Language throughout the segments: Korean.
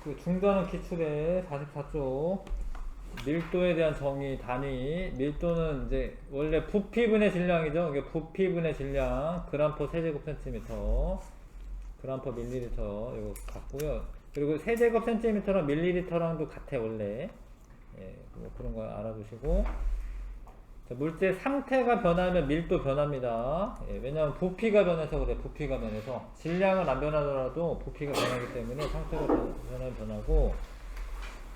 그 중단원 기출의 44쪽 밀도에 대한 정의 단위. 밀도는 이제 원래 부피분의 질량이죠. 이게 부피분의 질량 g퍼 세제곱 센티미터, g퍼 밀리리터 이거 같고요. 그리고 세제곱 센티미터랑 밀리리터랑도 같아 원래. 예, 뭐 그런 거 알아두시고. 자, 물질 상태가 변하면 밀도 변합니다. 예, 왜냐하면 부피가 변해서 그래. 부피가 변해서 질량은 안 변하더라도 부피가 변하기 때문에 상태가 변하면 변하고,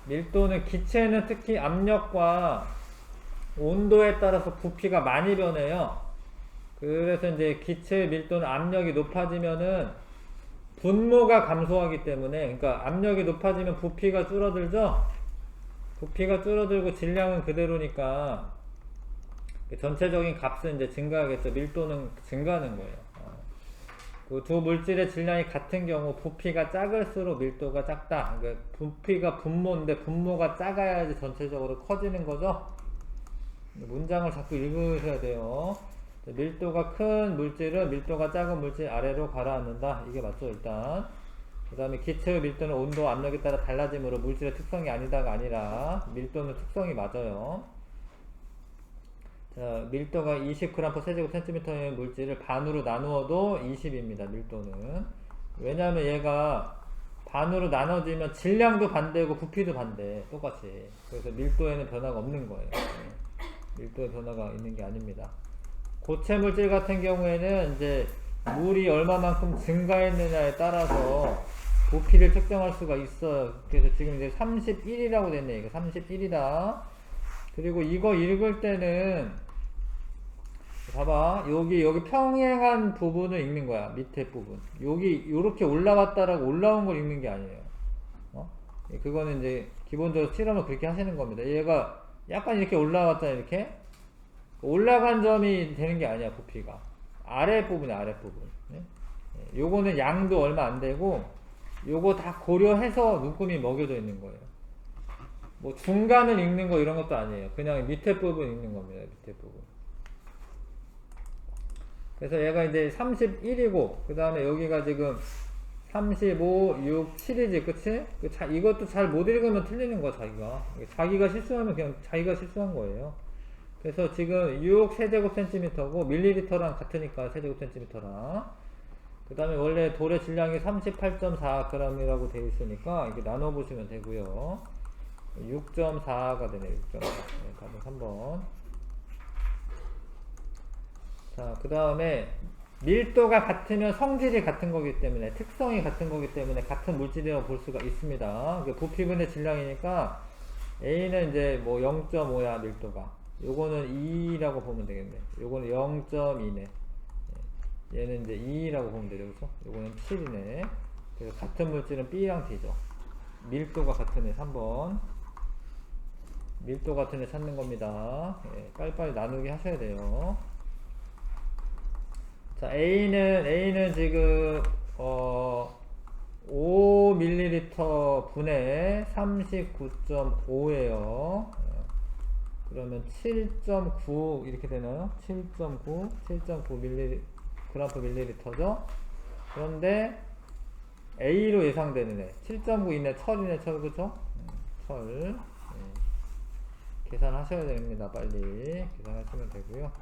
밀도는 기체는 특히 압력과 온도에 따라서 부피가 많이 변해요. 그래서 이제 기체 밀도는 압력이 높아지면은 분모가 감소하기 때문에, 그러니까 압력이 높아지면 부피가 줄어들죠. 부피가 줄어들고 질량은 그대로니까 전체적인 값은 이제 증가하겠죠. 밀도는 증가하는 거예요. 그 두 물질의 질량이 같은 경우 부피가 작을수록 밀도가 작다. 그러니까 부피가 분모인데 분모가 작아야지 전체적으로 커지는 거죠. 문장을 자꾸 읽으셔야 돼요. 밀도가 큰 물질은 밀도가 작은 물질 아래로 가라앉는다. 이게 맞죠, 일단. 그 다음에 기체의 밀도는 온도, 압력에 따라 달라지므로 물질의 특성이 아니다가 아니라 밀도는 특성이 맞아요. 자, 밀도가 20g/cm 세제곱 센티미터의 물질을 반으로 나누어도 20입니다. 밀도는. 왜냐하면 얘가 반으로 나눠지면 질량도 반대고 부피도 반대. 똑같이. 그래서 밀도에는 변화가 없는 거예요. 밀도에 변화가 있는 게 아닙니다. 고체 물질 같은 경우에는 이제 물이 얼마만큼 증가했느냐에 따라서 부피를 측정할 수가 있어요. 그래서 지금 이제 31이라고 됐네. 이거 31이다. 그리고 이거 읽을 때는 봐봐, 여기 평행한 부분을 읽는 거야. 밑에 부분. 여기 요렇게 올라갔다라고 올라온 걸 읽는 게 아니에요. 그거는 이제 기본적으로 실험을 그렇게 하시는 겁니다. 얘가 약간 이렇게 올라갔잖아. 이렇게 올라간 점이 되는 게 아니야. 부피가 아랫부분이야. 아랫부분. 네? 요거는 양도 얼마 안 되고 요거 다 고려해서 눈금이 먹여져 있는 거예요. 뭐 중간을 읽는 거 이런 것도 아니에요. 그냥 밑에 부분 읽는 겁니다. 밑에 부분. 그래서 얘가 이제 31이고, 그 다음에 여기가 지금 35, 6, 7이지, 그치? 이것도 잘 못 읽으면 틀리는 거야, 자기가 실수하면 그냥 자기가 실수한 거예요. 그래서 지금 6 세제곱 센티미터고, 밀리리터랑 같으니까, 세제곱 센티미터랑. 그 다음에 원래 돌의 질량이 38.4g이라고 되어 있으니까, 이렇게 나눠보시면 되고요. 6.4가 되네, 6.4. 네, 답은 3번. 자, 그 다음에 밀도가 같으면 성질이 같은 거기 때문에, 특성이 같은 거기 때문에 같은 물질이라고 볼 수가 있습니다. 부피분의 질량이니까 A는 이제 뭐 0.5야 밀도가. 요거는 2라고 보면 되겠네. 요거는 0.2네. 얘는 이제 2라고 보면 되죠, 그렇죠? 요거는 7이네. 그래서 같은 물질은 B랑 D죠. 밀도가 같은 애 3번. 밀도 같은 애 찾는 겁니다. 예, 빨리빨리 나누기 하셔야 돼요. 자, A는 지금 5ml 분의 39.5에요. 그러면 7.9 이렇게 되나요? 7.9 mg/ml죠. 그런데 A로 예상되는 애 7.9이네. 철이네. 철, 그쵸? 철. 계산하셔야 됩니다. 빨리 계산하시면 되고요.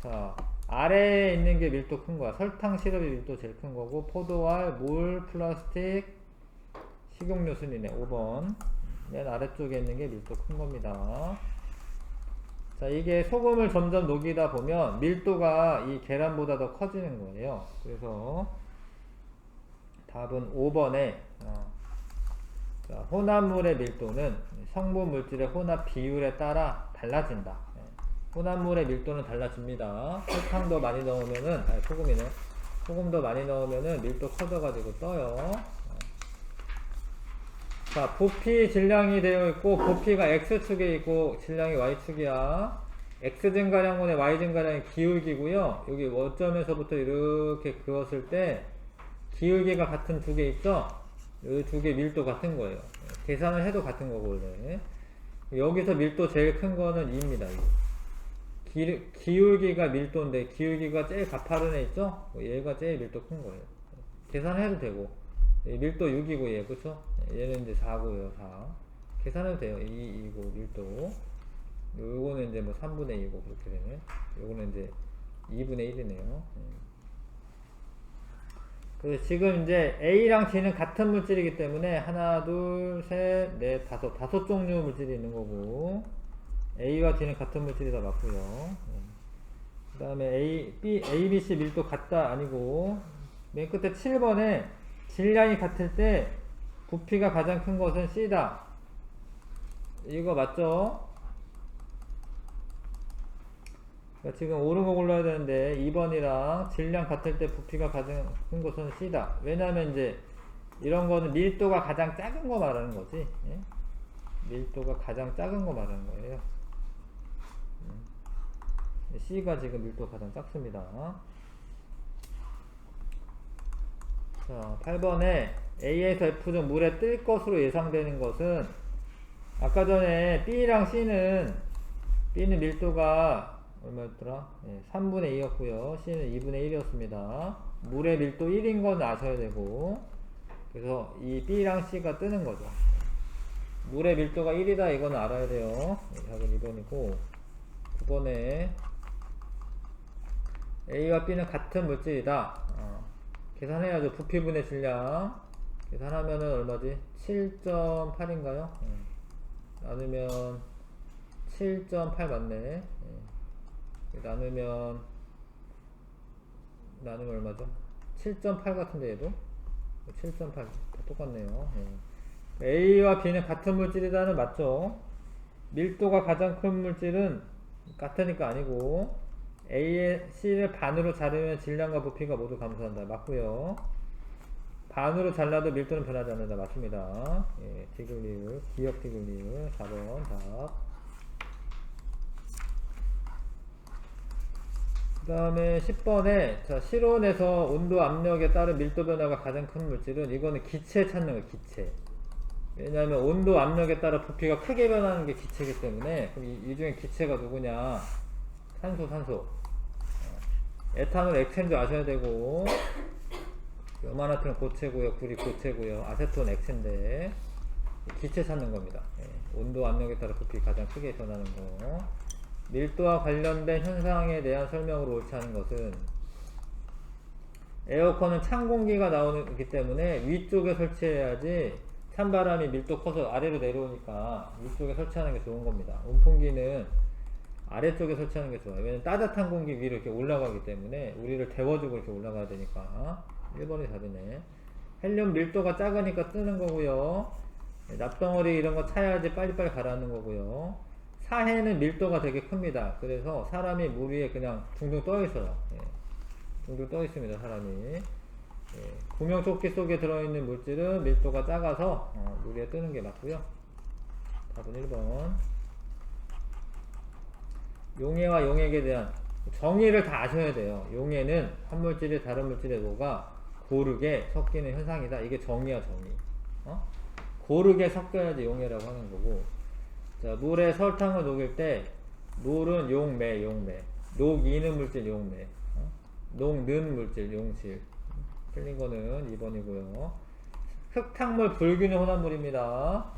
자, 아래에 있는 게 밀도 큰 거야. 설탕 시럽이 밀도 제일 큰 거고, 포도알, 물, 플라스틱, 식용유 순이네. 5번. 맨 아래쪽에 있는 게 밀도 큰 겁니다. 자, 이게 소금을 점점 녹이다 보면 밀도가 이 계란보다 더 커지는 거예요. 그래서 답은 5번에 자, 혼합물의 밀도는 성분 물질의 혼합 비율에 따라 달라진다. 혼합물의 밀도는 달라집니다. 설탕도 많이 넣으면은, 소금이네. 소금도 많이 넣으면은 밀도 커져가지고 떠요. 자, 부피 질량이 되어 있고, 부피가 X축에 있고, 질량이 Y축이야. X 증가량분의 Y 증가량이 기울기고요. 여기 원점에서부터 이렇게 그었을 때, 기울기가 같은 두 개 있죠? 이 두 개 밀도 같은 거예요. 계산을 해도 같은 거고, 원래. 여기서 밀도 제일 큰 거는 2입니다. 기울기가 밀도인데 기울기가 제일 가파른 애 있죠? 얘가 제일 밀도 큰 거예요. 계산해도 되고 밀도 6이고 얘 그쵸? 얘는 이제 4고요, 4. 계산해도 돼요. 2고 밀도. 요거는 이제 뭐 3분의 2고 그렇게 되네. 요거는 이제 2분의 1이네요. 그래서 지금 이제 A랑 G는 같은 물질이기 때문에 하나, 둘, 셋, 넷, 다섯 종류 물질이 있는 거고, A와 G는 같은 물질이다 맞고요. 그 다음에 A, B, C 밀도 같다 아니고, 맨 끝에 7번에 질량이 같을 때 부피가 가장 큰 것은 C다. 이거 맞죠? 그러니까 지금 옳은 거 골라야 되는데 2번이랑 질량 같을 때 부피가 가장 큰 것은 C다. 왜냐면 이제 이런 거는 밀도가 가장 작은 거 말하는 거지. 예? 밀도가 가장 작은 거 말하는 거예요. C가 지금 밀도가 가장 작습니다. 자, 8번에 A에서 F 중 물에 뜰 것으로 예상되는 것은 아까 전에 B랑 B는 밀도가 얼마였더라? 3분의 2였고요. C는 2분의 1이었습니다. 물의 밀도 1인 건 아셔야 되고, 그래서 이 B랑 C가 뜨는 거죠. 물의 밀도가 1이다 이건 알아야 돼요. 답은 2번이고, 9번에 A와 B는 같은 물질이다. 계산해야죠. 부피분의 질량. 계산하면은 얼마지? 7.8인가요? 나누면 7.8 맞네. 나누면 얼마죠? 7.8 같은데 얘도? 7.8 다 똑같네요. A와 B는 같은 물질이다는 맞죠? 밀도가 가장 큰 물질은 같으니까 아니고, A의 C를 반으로 자르면 질량과 부피가 모두 감소한다. 맞고요. 반으로 잘라도 밀도는 변하지 않는다. 맞습니다. 디귿리을, 기역 디귿리을 4번 답. 그 다음에 10번에 자, 실온에서 온도 압력에 따른 밀도 변화가 가장 큰 물질은 이거는 기체 찾는 거예요. 기체. 왜냐하면 온도 압력에 따라 부피가 크게 변하는 게 기체이기 때문에. 그럼 이 중에 기체가 누구냐? 산소. 에탄올 액체인 줄 아셔야 되고, 염화나트륨 고체고요, 구리 고체고요, 아세톤 액체인데 기체 찾는 겁니다. 온도 압력에 따라 부피 가장 크게 변하는 거. 밀도와 관련된 현상에 대한 설명으로 옳지 않은 것은 에어컨은 찬 공기가 나오기 때문에 위쪽에 설치해야지 찬바람이 밀도 커서 아래로 내려오니까 위쪽에 설치하는 게 좋은 겁니다. 온풍기는 아래쪽에 설치하는 게 좋아요. 왜냐면 따뜻한 공기 위로 이렇게 올라가기 때문에 우리를 데워주고 이렇게 올라가야 되니까. 1번이 답이네. 헬륨 밀도가 작으니까 뜨는 거고요. 납덩어리 이런 거 차야지 빨리빨리 가라앉는 거고요. 사해는 밀도가 되게 큽니다. 그래서 사람이 물 위에 그냥 둥둥 떠 있어요. 둥둥 떠 있습니다. 사람이. 구명조끼 속에 들어있는 물질은 밀도가 작아서 물 위에 뜨는 게 맞고요. 답은 1번. 용해와 용액에 대한 정의를 다 아셔야 돼요. 용해는 한 물질이 다른 물질에 녹아 고르게 섞이는 현상이다. 이게 정의야, 정의. 고르게 섞여야지 용해라고 하는 거고. 자, 물에 설탕을 녹일 때 물은 용매. 녹이는 물질 용매. 녹는 물질 용실. 틀린 거는 2번이고요. 흙탕물 불균형 혼합물입니다.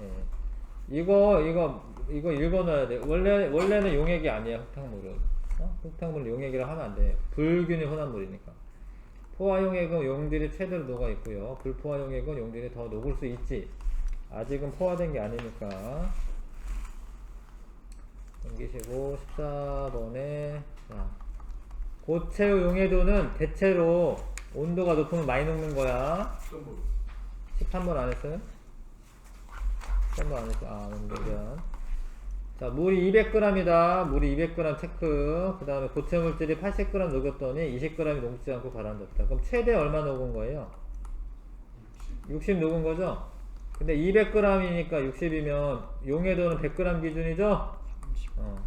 이거 읽어놔야 돼. 원래는 용액이 아니야, 흙탕물은. 흙탕물은 용액이라고 하면 안 돼. 불균형 혼합물이니까. 포화용액은 용질이 최대로 녹아 있고요. 불포화용액은 용질이 더 녹을 수 있지. 아직은 포화된 게 아니니까. 넘기시고 14번에 자, 고체의 용해도는 대체로 온도가 높으면 많이 녹는 거야. 13번 안 했어요? 13번 안 했어. 미안. 자, 물이 200g이다. 물이 200g 체크. 그 다음에 고체 물질이 80g 녹였더니 20g이 녹지 않고 가라앉았다. 그럼 최대 얼마 녹은 거예요? 60 녹은 거죠? 근데 200g이니까 60이면 용해도는 100g 기준이죠?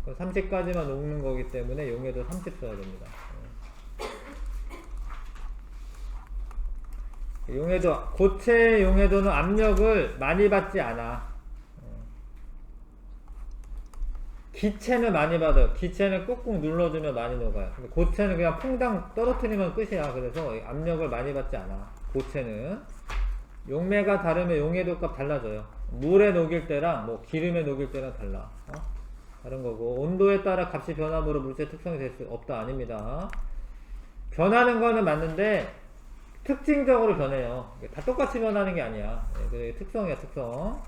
그럼 30까지만 녹는 거기 때문에 용해도 30 써야 됩니다. 용해도, 고체 용해도는 압력을 많이 받지 않아. 기체는 많이 받아요. 기체는 꾹꾹 눌러주면 많이 녹아요. 근데 고체는 그냥 퐁당 떨어뜨리면 끝이야. 그래서 압력을 많이 받지 않아. 고체는. 용매가 다르면 용해도 값 달라져요. 물에 녹일 때랑 뭐 기름에 녹일 때랑 달라. 다른 거고, 온도에 따라 값이 변함으로 물질 특성이 될 수 없다 아닙니다. 변하는 거는 맞는데 특징적으로 변해요. 다 똑같이 변하는 게 아니야. 그게 특성이야, 특성.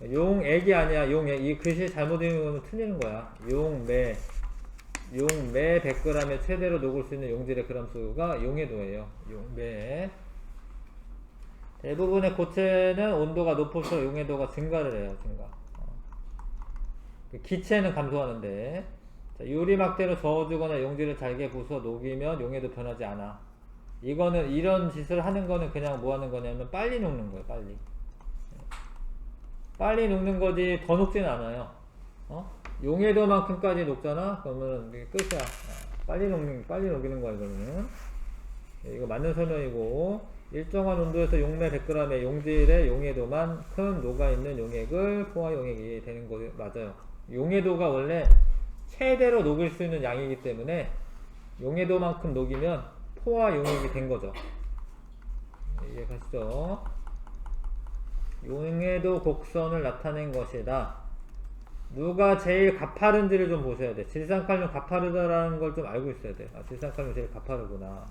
용액이 아니야, 용액. 이 글씨 잘못 읽는 거는 틀리는 거야. 용매 100g에 최대로 녹을 수 있는 용질의 그람수가 용해도예요. 용매. 대부분의 고체는 온도가 높을수록 용해도가 증가를 해요, 증가. 기체는 감소하는데, 자, 유리막대로 저어주거나 용질을 잘게 부숴 녹이면 용해도 변하지 않아. 이거는, 이런 짓을 하는 거는 그냥 뭐 하는 거냐면 빨리 녹는 거예요, 빨리. 빨리 녹는 거지 더 녹지는 않아요. 용해도만큼까지 녹잖아? 그러면 이게 끝이야. 빨리 녹이는 거야, 이거는. 이거 맞는 설명이고, 일정한 온도에서 용매 100g의 용질의 용해도만큼 녹아있는 용액을 포화 용액이 되는 거 맞아요. 용해도가 원래 최대로 녹일 수 있는 양이기 때문에 용해도만큼 녹이면 포화 용액이 된 거죠. 이해가시죠? 용해도 곡선을 나타낸 것이다. 누가 제일 가파른지를 좀 보셔야 돼. 질산칼륨 가파르다라는 걸 좀 알고 있어야 돼. 아, 질산칼륨 제일 가파르구나.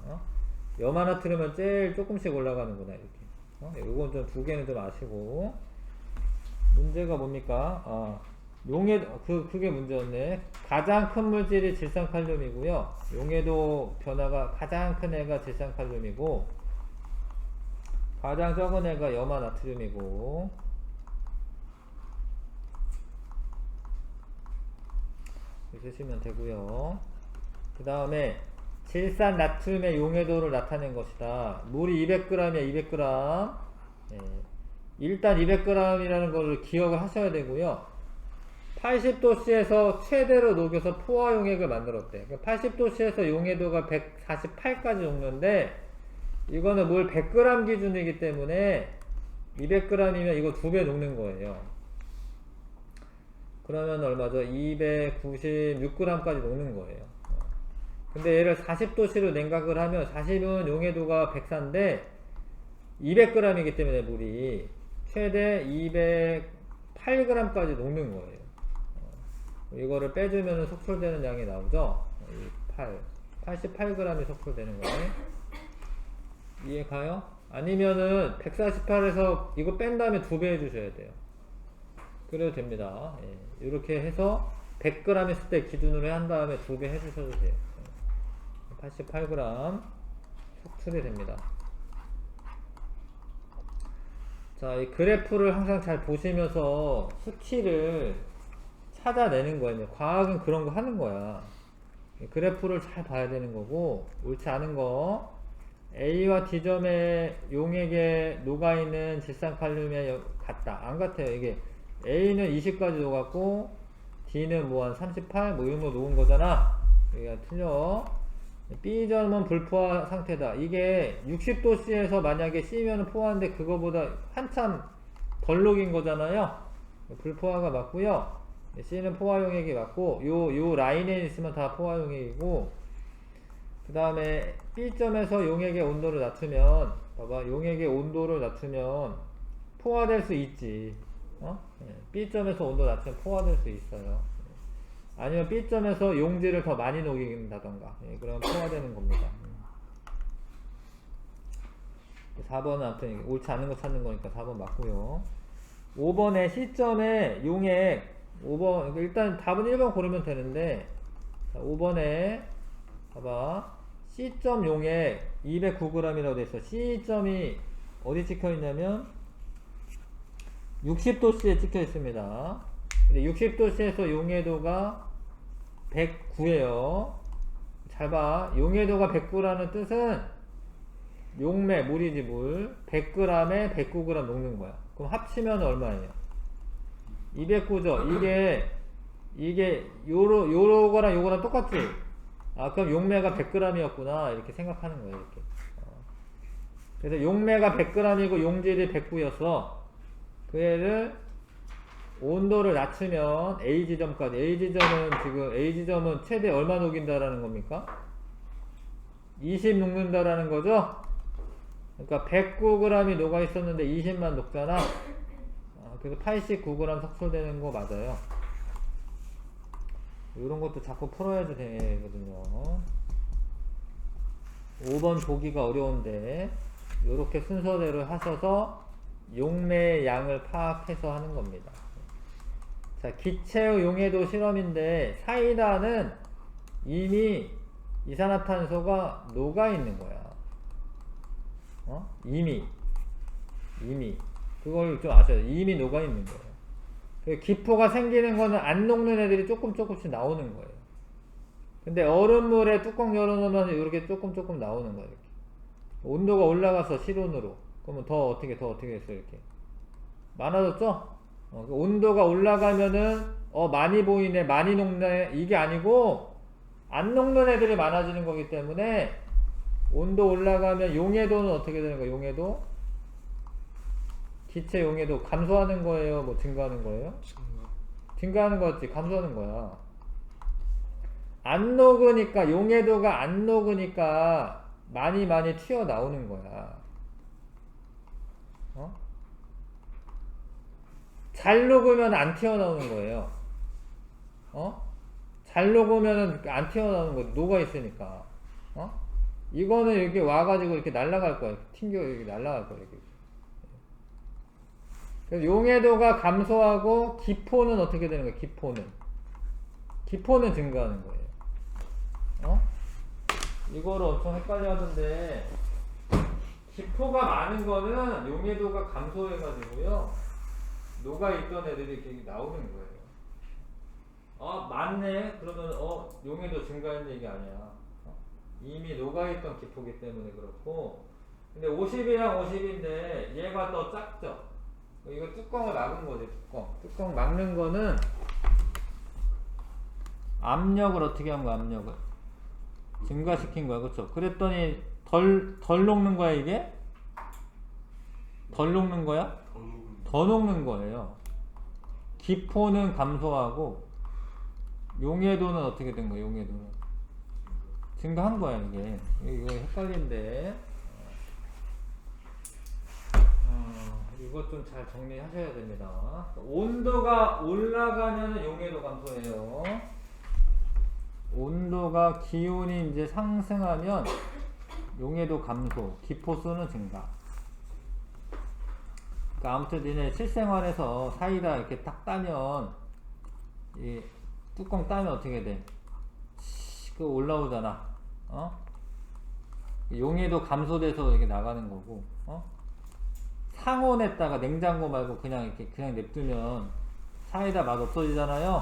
염화나트륨은 제일 조금씩 올라가는구나, 이렇게. 요건 좀 두 개는 좀 아시고. 문제가 뭡니까? 그게 문제였네. 가장 큰 물질이 질산칼륨이고요. 용해도 변화가 가장 큰 애가 질산칼륨이고, 가장 적은 애가 염화나트륨이고, 쓰시면 되고요. 그 다음에 질산 나트륨의 용해도를 나타낸 것이다. 물이 200g이야, 200g. 일단 200g이라는 걸 기억을 하셔야 되고요. 80도씨에서 최대로 녹여서 포화 용액을 만들었대. 80도씨에서 용해도가 148까지 녹는데, 이거는 물 100g 기준이기 때문에 200g이면 이거 2배 녹는 거예요. 그러면 얼마죠? 296g까지 녹는 거예요. 근데 얘를 40도씨로 냉각을 하면, 40은 용해도가 104인데 200g이기 때문에 물이 최대 208g까지 녹는 거예요. 이거를 빼주면 속출되는 양이 나오죠? 88g이 속출되는 거예요. 이해 가요? 아니면은 148에서 이거 뺀 다음에 2배 해주셔야 돼요. 그래도 됩니다. 이렇게 해서 100g 했을 때 기준으로 한 다음에 2배 해주셔도 돼요. 88g 속출이 됩니다. 자, 이 그래프를 항상 잘 보시면서 수치를 찾아내는 거예요. 과학은 그런 거 하는 거야. 그래프를 잘 봐야 되는 거고, 옳지 않은 거, A와 D점의 용액에 녹아있는 질산칼륨에 같다. 안 같아요. 이게 A는 20까지 녹았고 D는 뭐 한 38 뭐 이런 거 녹은 거잖아. 이게 틀려. B점은 불포화 상태다. 이게 60도씨에서 만약에 C면은 포화인데 그거보다 한참 덜 녹인 거잖아요. 불포화가 맞고요. C는 포화 용액이 맞고, 요 라인에 있으면 다 포화 용액이고, 그 다음에 B점에서 용액의 온도를 낮추면, 봐봐, 용액의 온도를 낮추면 포화될 수 있지. B점에서 온도 낮추면 포화될 수 있어요. 아니면 B점에서 용질을 더 많이 녹인다던가, 그럼 포화되는 겁니다. 4번은 아무튼 옳지 않은 거 찾는 거니까 4번 맞고요. 5번에 C점에 용액, 5번, 일단 답은 1번 고르면 되는데, 자, 5번에 봐봐, C점 용액 209g이라고 돼 있어. C점이 어디 찍혀 있냐면 60도씨에 찍혀 있습니다. 근데 60도씨에서 용해도가 109예요. 잘 봐. 용해도가 109라는 뜻은 용매, 물이지 물. 100g에 109g 녹는 거야. 그럼 합치면 얼마예요? 209죠. 이게 요거랑 요거랑 똑같지? 아, 그럼 용매가 100g이었구나. 이렇게 생각하는 거예요, 이렇게. 그래서 용매가 100g이고 용질이 109였어. 그 애를 온도를 낮추면 A지점까지. A지점은 최대 얼마 녹인다라는 겁니까? 20 녹는다라는 거죠? 그러니까 109g이 녹아 있었는데 20만 녹잖아. 그래서 89g 석술되는 거 맞아요. 이런 것도 자꾸 풀어야 되거든요. 5번 보기가 어려운데 이렇게 순서대로 하셔서 용매의 양을 파악해서 하는 겁니다. 자, 기체의 용해도 실험인데 사이다는 이미 이산화탄소가 녹아 있는 거야. 이미 그걸 좀 아셔야 돼. 이미 녹아 있는 거예요. 기포가 생기는 거는 안 녹는 애들이 조금씩 나오는 거예요. 근데 얼음물에 뚜껑 열어놓으면 이렇게 조금 나오는 거예요. 이렇게. 온도가 올라가서 실온으로. 그러면 어떻게 했어요? 이렇게. 많아졌죠? 온도가 올라가면은, 많이 보이네, 많이 녹네, 이게 아니고, 안 녹는 애들이 많아지는 거기 때문에, 온도 올라가면 용해도는 어떻게 되는 거예요? 용해도? 기체 용해도 감소하는 거예요? 뭐 증가하는 거예요? 증가하는 거지, 감소하는 거야. 안 녹으니까, 용해도가 안 녹으니까 많이 튀어나오는 거야. 잘 녹으면 안 튀어나오는 거예요. 잘 녹으면 안 튀어나오는 거예요. 녹아있으니까. 이거는 이렇게 와가지고 이렇게 날아갈 거예요. 튕겨 이렇게 날아갈 거예요. 이렇게. 그래서 용해도가 감소하고 기포는 어떻게 되는 거예요? 기포는 증가하는 거예요. 이거를 엄청 헷갈려 하던데, 기포가 많은 거는 용해도가 감소해가지고요, 녹아있던 애들이 이렇게 나오는 거예요. 맞네? 그러면, 용해도 증가했는데 이게 아니야. 이미 녹아있던 기포기 때문에 그렇고, 근데 50이랑 50인데, 얘가 더 작죠? 이거 뚜껑을 막은 거지, 뚜껑 막는 거는, 압력을 어떻게 한 거야, 압력을? 증가시킨 거야, 그쵸? 그랬더니, 덜 녹는 거야, 이게? 덜 녹는 거야? 더 녹는 거예요. 기포는 감소하고, 용해도는 어떻게 된 거야, 용해도는? 증가한 거야, 이게. 이거 헷갈린데. 이것 좀 잘 정리하셔야 됩니다. 온도가 올라가면 용해도 감소해요. 온도가 기온이 이제 상승하면 용해도 감소, 기포수는 증가. 그러니까 아무튼 니네 실생활에서 사이다 이렇게 딱 따면 이 뚜껑 따면 어떻게 돼? 그 올라오잖아. 용해도 감소돼서 이렇게 나가는 거고. 상온에다가 냉장고 말고 그냥 냅두면 사이다 맛 없어지잖아요.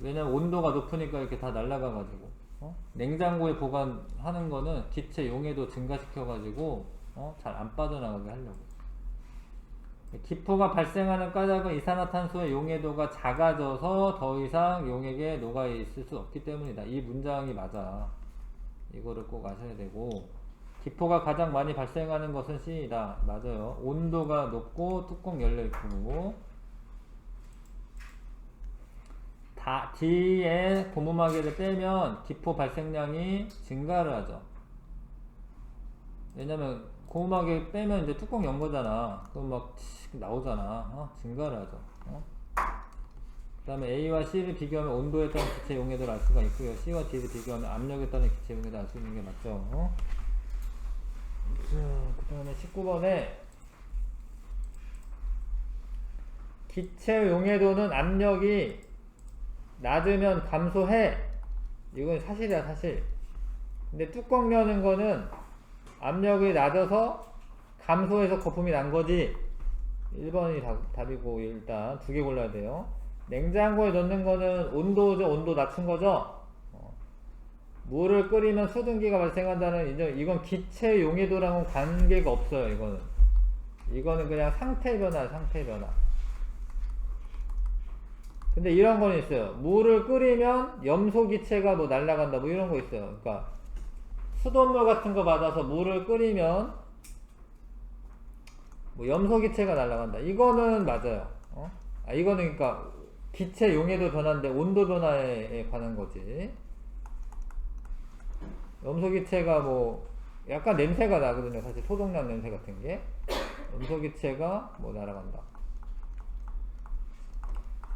왜냐면 온도가 높으니까 이렇게 다 날아가가지고. 냉장고에 보관하는 거는 기체 용해도 증가시켜가지고 잘 안 빠져나가게 하려고. 기포가 발생하는 까닭은 이산화탄소의 용해도가 작아져서 더 이상 용액에 녹아있을 수 없기 때문이다. 이 문장이 맞아. 이거를 꼭 아셔야 되고, 기포가 가장 많이 발생하는 것은 C이다. 맞아요. 온도가 높고 뚜껑 열려있고, D에 고무마개를 빼면 기포 발생량이 증가를 하죠. 왜냐면 고무마개 빼면 이제 뚜껑 연 거잖아. 그럼 막 나오잖아. 증가를 하죠. 그 다음에 A와 C를 비교하면 온도에 따른 기체 용해도를 알 수가 있고요. C와 D를 비교하면 압력에 따른 기체 용해도를 알 수 있는 게 맞죠. 그 다음에 19번에 기체 용해도는 압력이 낮으면 감소해. 이건 사실이야, 사실. 근데 뚜껑 여는 거는 압력이 낮아서 감소해서 거품이 난 거지. 1번이 답이고, 일단 두 개 골라야 돼요. 냉장고에 넣는 거는 온도죠. 온도 낮춘 거죠. 물을 끓이면 수증기가 발생한다는 인정. 이건 기체 용해도랑은 관계가 없어요. 이거는 그냥 상태 변화, 상태 변화. 근데 이런 건 있어요. 물을 끓이면 염소 기체가 뭐 날아간다, 뭐 이런 거 있어요. 그러니까 수돗물 같은 거 받아서 물을 끓이면 뭐 염소 기체가 날아간다. 이거는 맞아요. 이거는 그러니까 기체 용해도 변화인데 온도 변화에 관한 거지. 염소 기체가 뭐 약간 냄새가 나거든요. 사실 소독약 냄새 같은 게. 염소기체가 뭐 날아간다.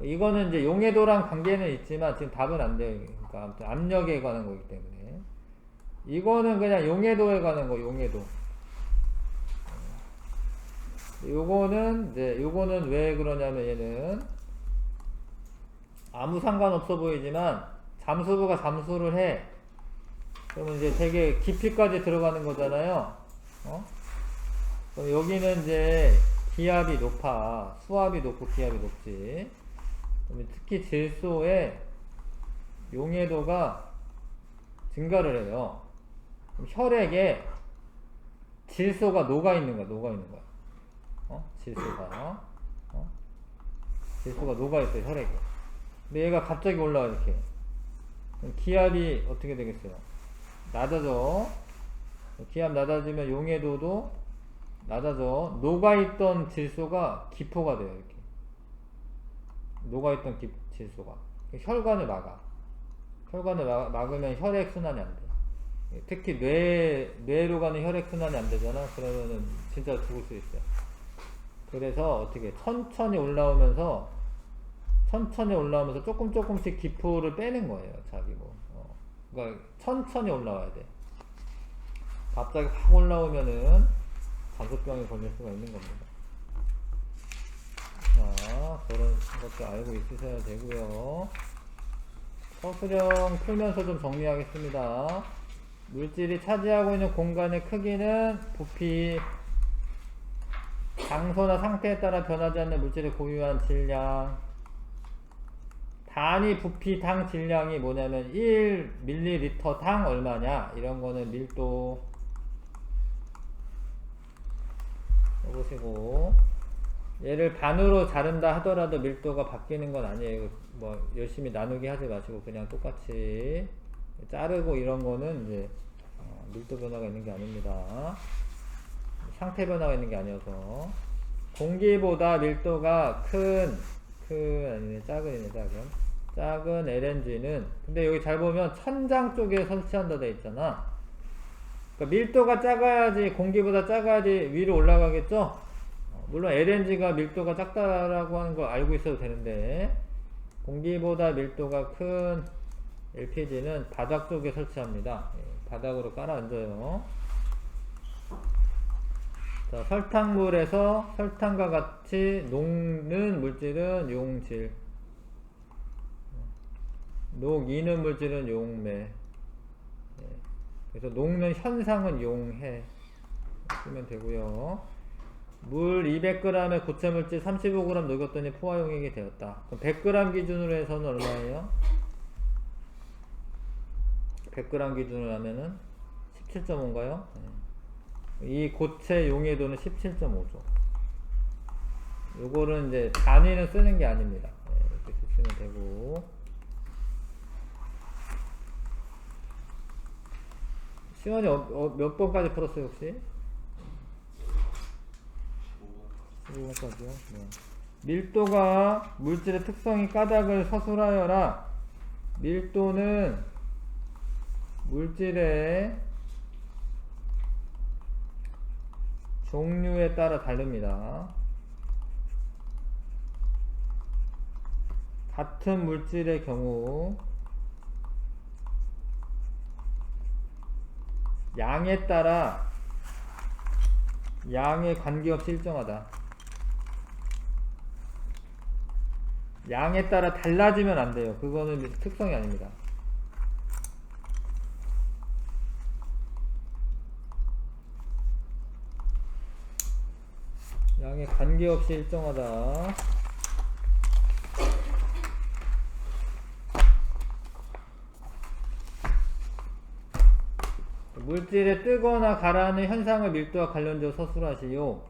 이거는 이제 용해도랑 관계는 있지만 지금 답은 안 돼요. 그러니까 아무튼 압력에 관한 거기 때문에. 이거는 그냥 용해도에 관한 거, 용해도. 요거는 왜 그러냐면 얘는 아무 상관없어 보이지만 잠수부가 잠수를 해. 그러면 이제 되게 깊이까지 들어가는 거잖아요. 그럼 여기는 이제 기압이 높아. 수압이 높고 기압이 높지. 그러면 특히 질소의 용해도가 증가를 해요. 그럼 혈액에 질소가 녹아있는 거야, 질소가 녹아있어요, 혈액에. 근데 얘가 갑자기 올라와, 이렇게. 그럼 기압이 어떻게 되겠어요? 낮아져. 기압 낮아지면 용해도도 낮아져. 녹아있던 질소가 기포가 돼요, 이렇게. 녹아있던 질소가. 혈관을 막아. 혈관을 막으면 혈액순환이 안 돼. 특히 뇌로 가는 혈액순환이 안 되잖아. 그러면은 진짜 죽을 수 있어요. 그래서 어떻게 천천히 올라오면서 조금씩 기포를 빼는 거예요. 자기 뭐. 그러니까 천천히 올라와야 돼. 갑자기 확 올라오면은 잠수병에 걸릴 수가 있는 겁니다. 자, 그런 것도 알고 있으셔야 되고요. 서술형 풀면서 좀 정리하겠습니다. 물질이 차지하고 있는 공간의 크기는 부피, 장소나 상태에 따라 변하지 않는 물질의 고유한 질량. 단위 부피 당 질량이 뭐냐면 1ml 당 얼마냐, 이런 거는 밀도 해보시고, 얘를 반으로 자른다 하더라도 밀도가 바뀌는 건 아니에요. 뭐 열심히 나누기 하지 마시고 그냥 똑같이 자르고 이런 거는 이제 밀도 변화가 있는 게 아닙니다. 상태 변화가 있는 게 아니어서. 공기보다 밀도가 작은 LNG는, 근데 여기 잘 보면 천장 쪽에 설치한다 돼 있잖아. 그러니까 밀도가 작아야지, 공기보다 작아야지 위로 올라가겠죠? 물론 LNG가 밀도가 작다라고 하는 걸 알고 있어도 되는데, 공기보다 밀도가 큰 LPG는 바닥 쪽에 설치합니다. 바닥으로 깔아 앉아요. 자, 설탕물에서 설탕과 같이 녹는 물질은 용질, 녹이는 물질은 용매. 그래서 녹는 현상은 용해 쓰면 되고요. 물 200g에 고체물질 35g 녹였더니 포화용액이 되었다. 그럼 100g 기준으로 해서는 얼마예요? 100g 기준으로 하면은 17.5인가요? 이 고체 용해도는 17.5죠. 요거는 이제 단위는 쓰는 게 아닙니다. 이렇게 쓰시면 되고. 시원이 몇 번까지 풀었어요, 혹시? 15번까지요? 네. 밀도가 물질의 특성이 까닭을 서술하여라. 밀도는 물질의 종류에 따라 다릅니다. 같은 물질의 경우 양에 따라, 양에 관계없이 일정하다. 양에 따라 달라지면 안 돼요. 그거는 특성이 아닙니다. 양에 관계없이 일정하다. 물질에 뜨거나 가라앉는 현상을 밀도와 관련되어 서술하시오.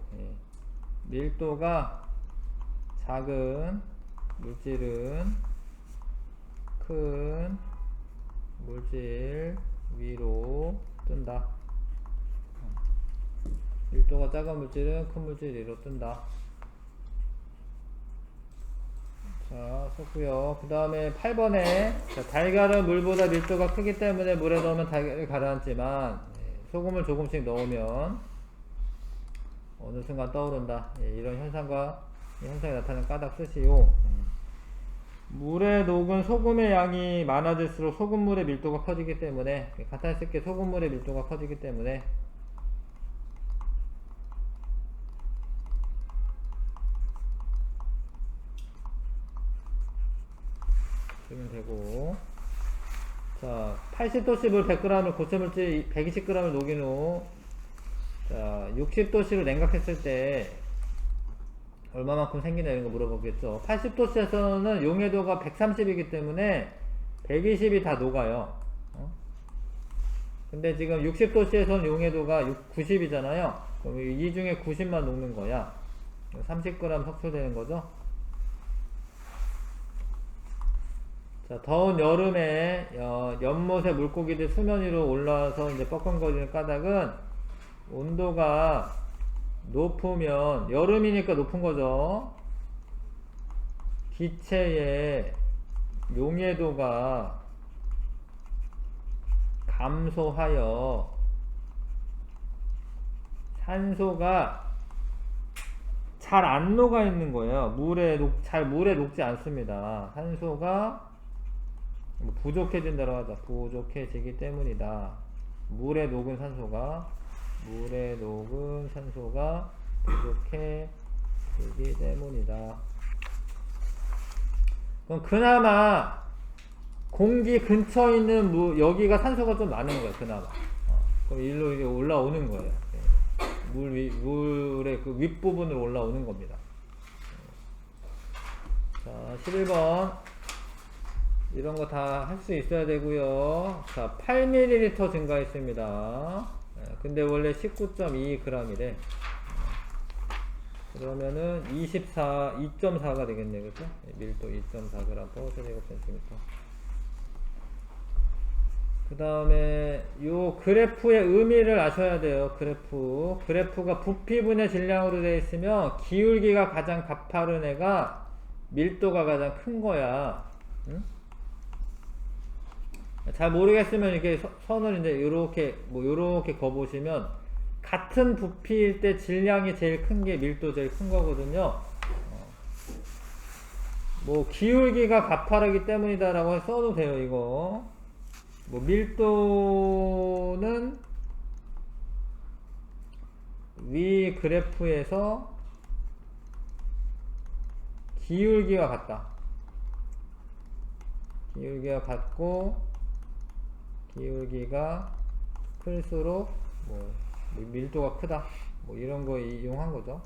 밀도가 작은 물질은 큰 물질 위로 뜬다. 밀도가 작은 물질은 큰 물질 위로 뜬다. 자, 썼고요. 그 다음에 8번에 달걀은 물보다 밀도가 크기 때문에 물에 넣으면 달걀이 가라앉지만, 소금을 조금씩 넣으면 어느 순간 떠오른다. 예, 이런 현상이 나타나는 까닭 쓰시오. 물에 녹은 소금의 양이 많아질수록 소금물의 밀도가 커지기 때문에, 간단히 소금물의 밀도가 커지기 때문에 쓰면 되고, 자, 80도씨 물 100g을 고체물질 120g을 녹인 후, 자, 60도씨로 냉각했을 때 얼마만큼 생기냐 이런 거 물어보겠죠. 80도씨에서는 용해도가 130이기 때문에 120이 다 녹아요. 근데 지금 60도씨에서는 용해도가 90이잖아요. 그럼 이 중에 90만 녹는 거야. 30g 석출되는 거죠. 자, 더운 여름에 연못에 물고기들 수면 위로 올라와서 이제 뻐끔거리는 까닭은 온도가 높으면, 여름이니까 높은 거죠. 기체의 용해도가 감소하여 산소가 잘 안 녹아 있는 거예요. 물에 녹지 않습니다. 산소가 부족해진다고 하자. 부족해지기 때문이다. 물에 녹은 산소가 부족해지기 때문이다. 그럼 그나마 공기 근처에 있는 여기가 산소가 좀 많은 거예요. 그나마. 그럼 일로 이제 올라오는 거예요. 물의 그 윗부분으로 올라오는 겁니다. 자, 11번. 이런 거 다 할 수 있어야 되고요. 자, 8ml 증가했습니다. 근데 원래 19.2g이래. 그러면은 2.4가 되겠네, 그죠? 밀도 2.4g 세제곱센티미터. 그 다음에 요 그래프의 의미를 아셔야 돼요. 그래프가 부피분의 질량으로 되어 있으면 기울기가 가장 가파른 애가 밀도가 가장 큰 거야. 응? 잘 모르겠으면 이렇게 선을 이제 요렇게 거보시면, 같은 부피일 때 질량이 제일 큰 게 밀도 제일 큰 거거든요. 기울기가 가파르기 때문이다라고 써도 돼요, 이거. 밀도는 위 그래프에서 기울기가 같다. 기울기가 같고, 기울기가 클수록 밀도가 크다. 이런 거 이용한 거죠.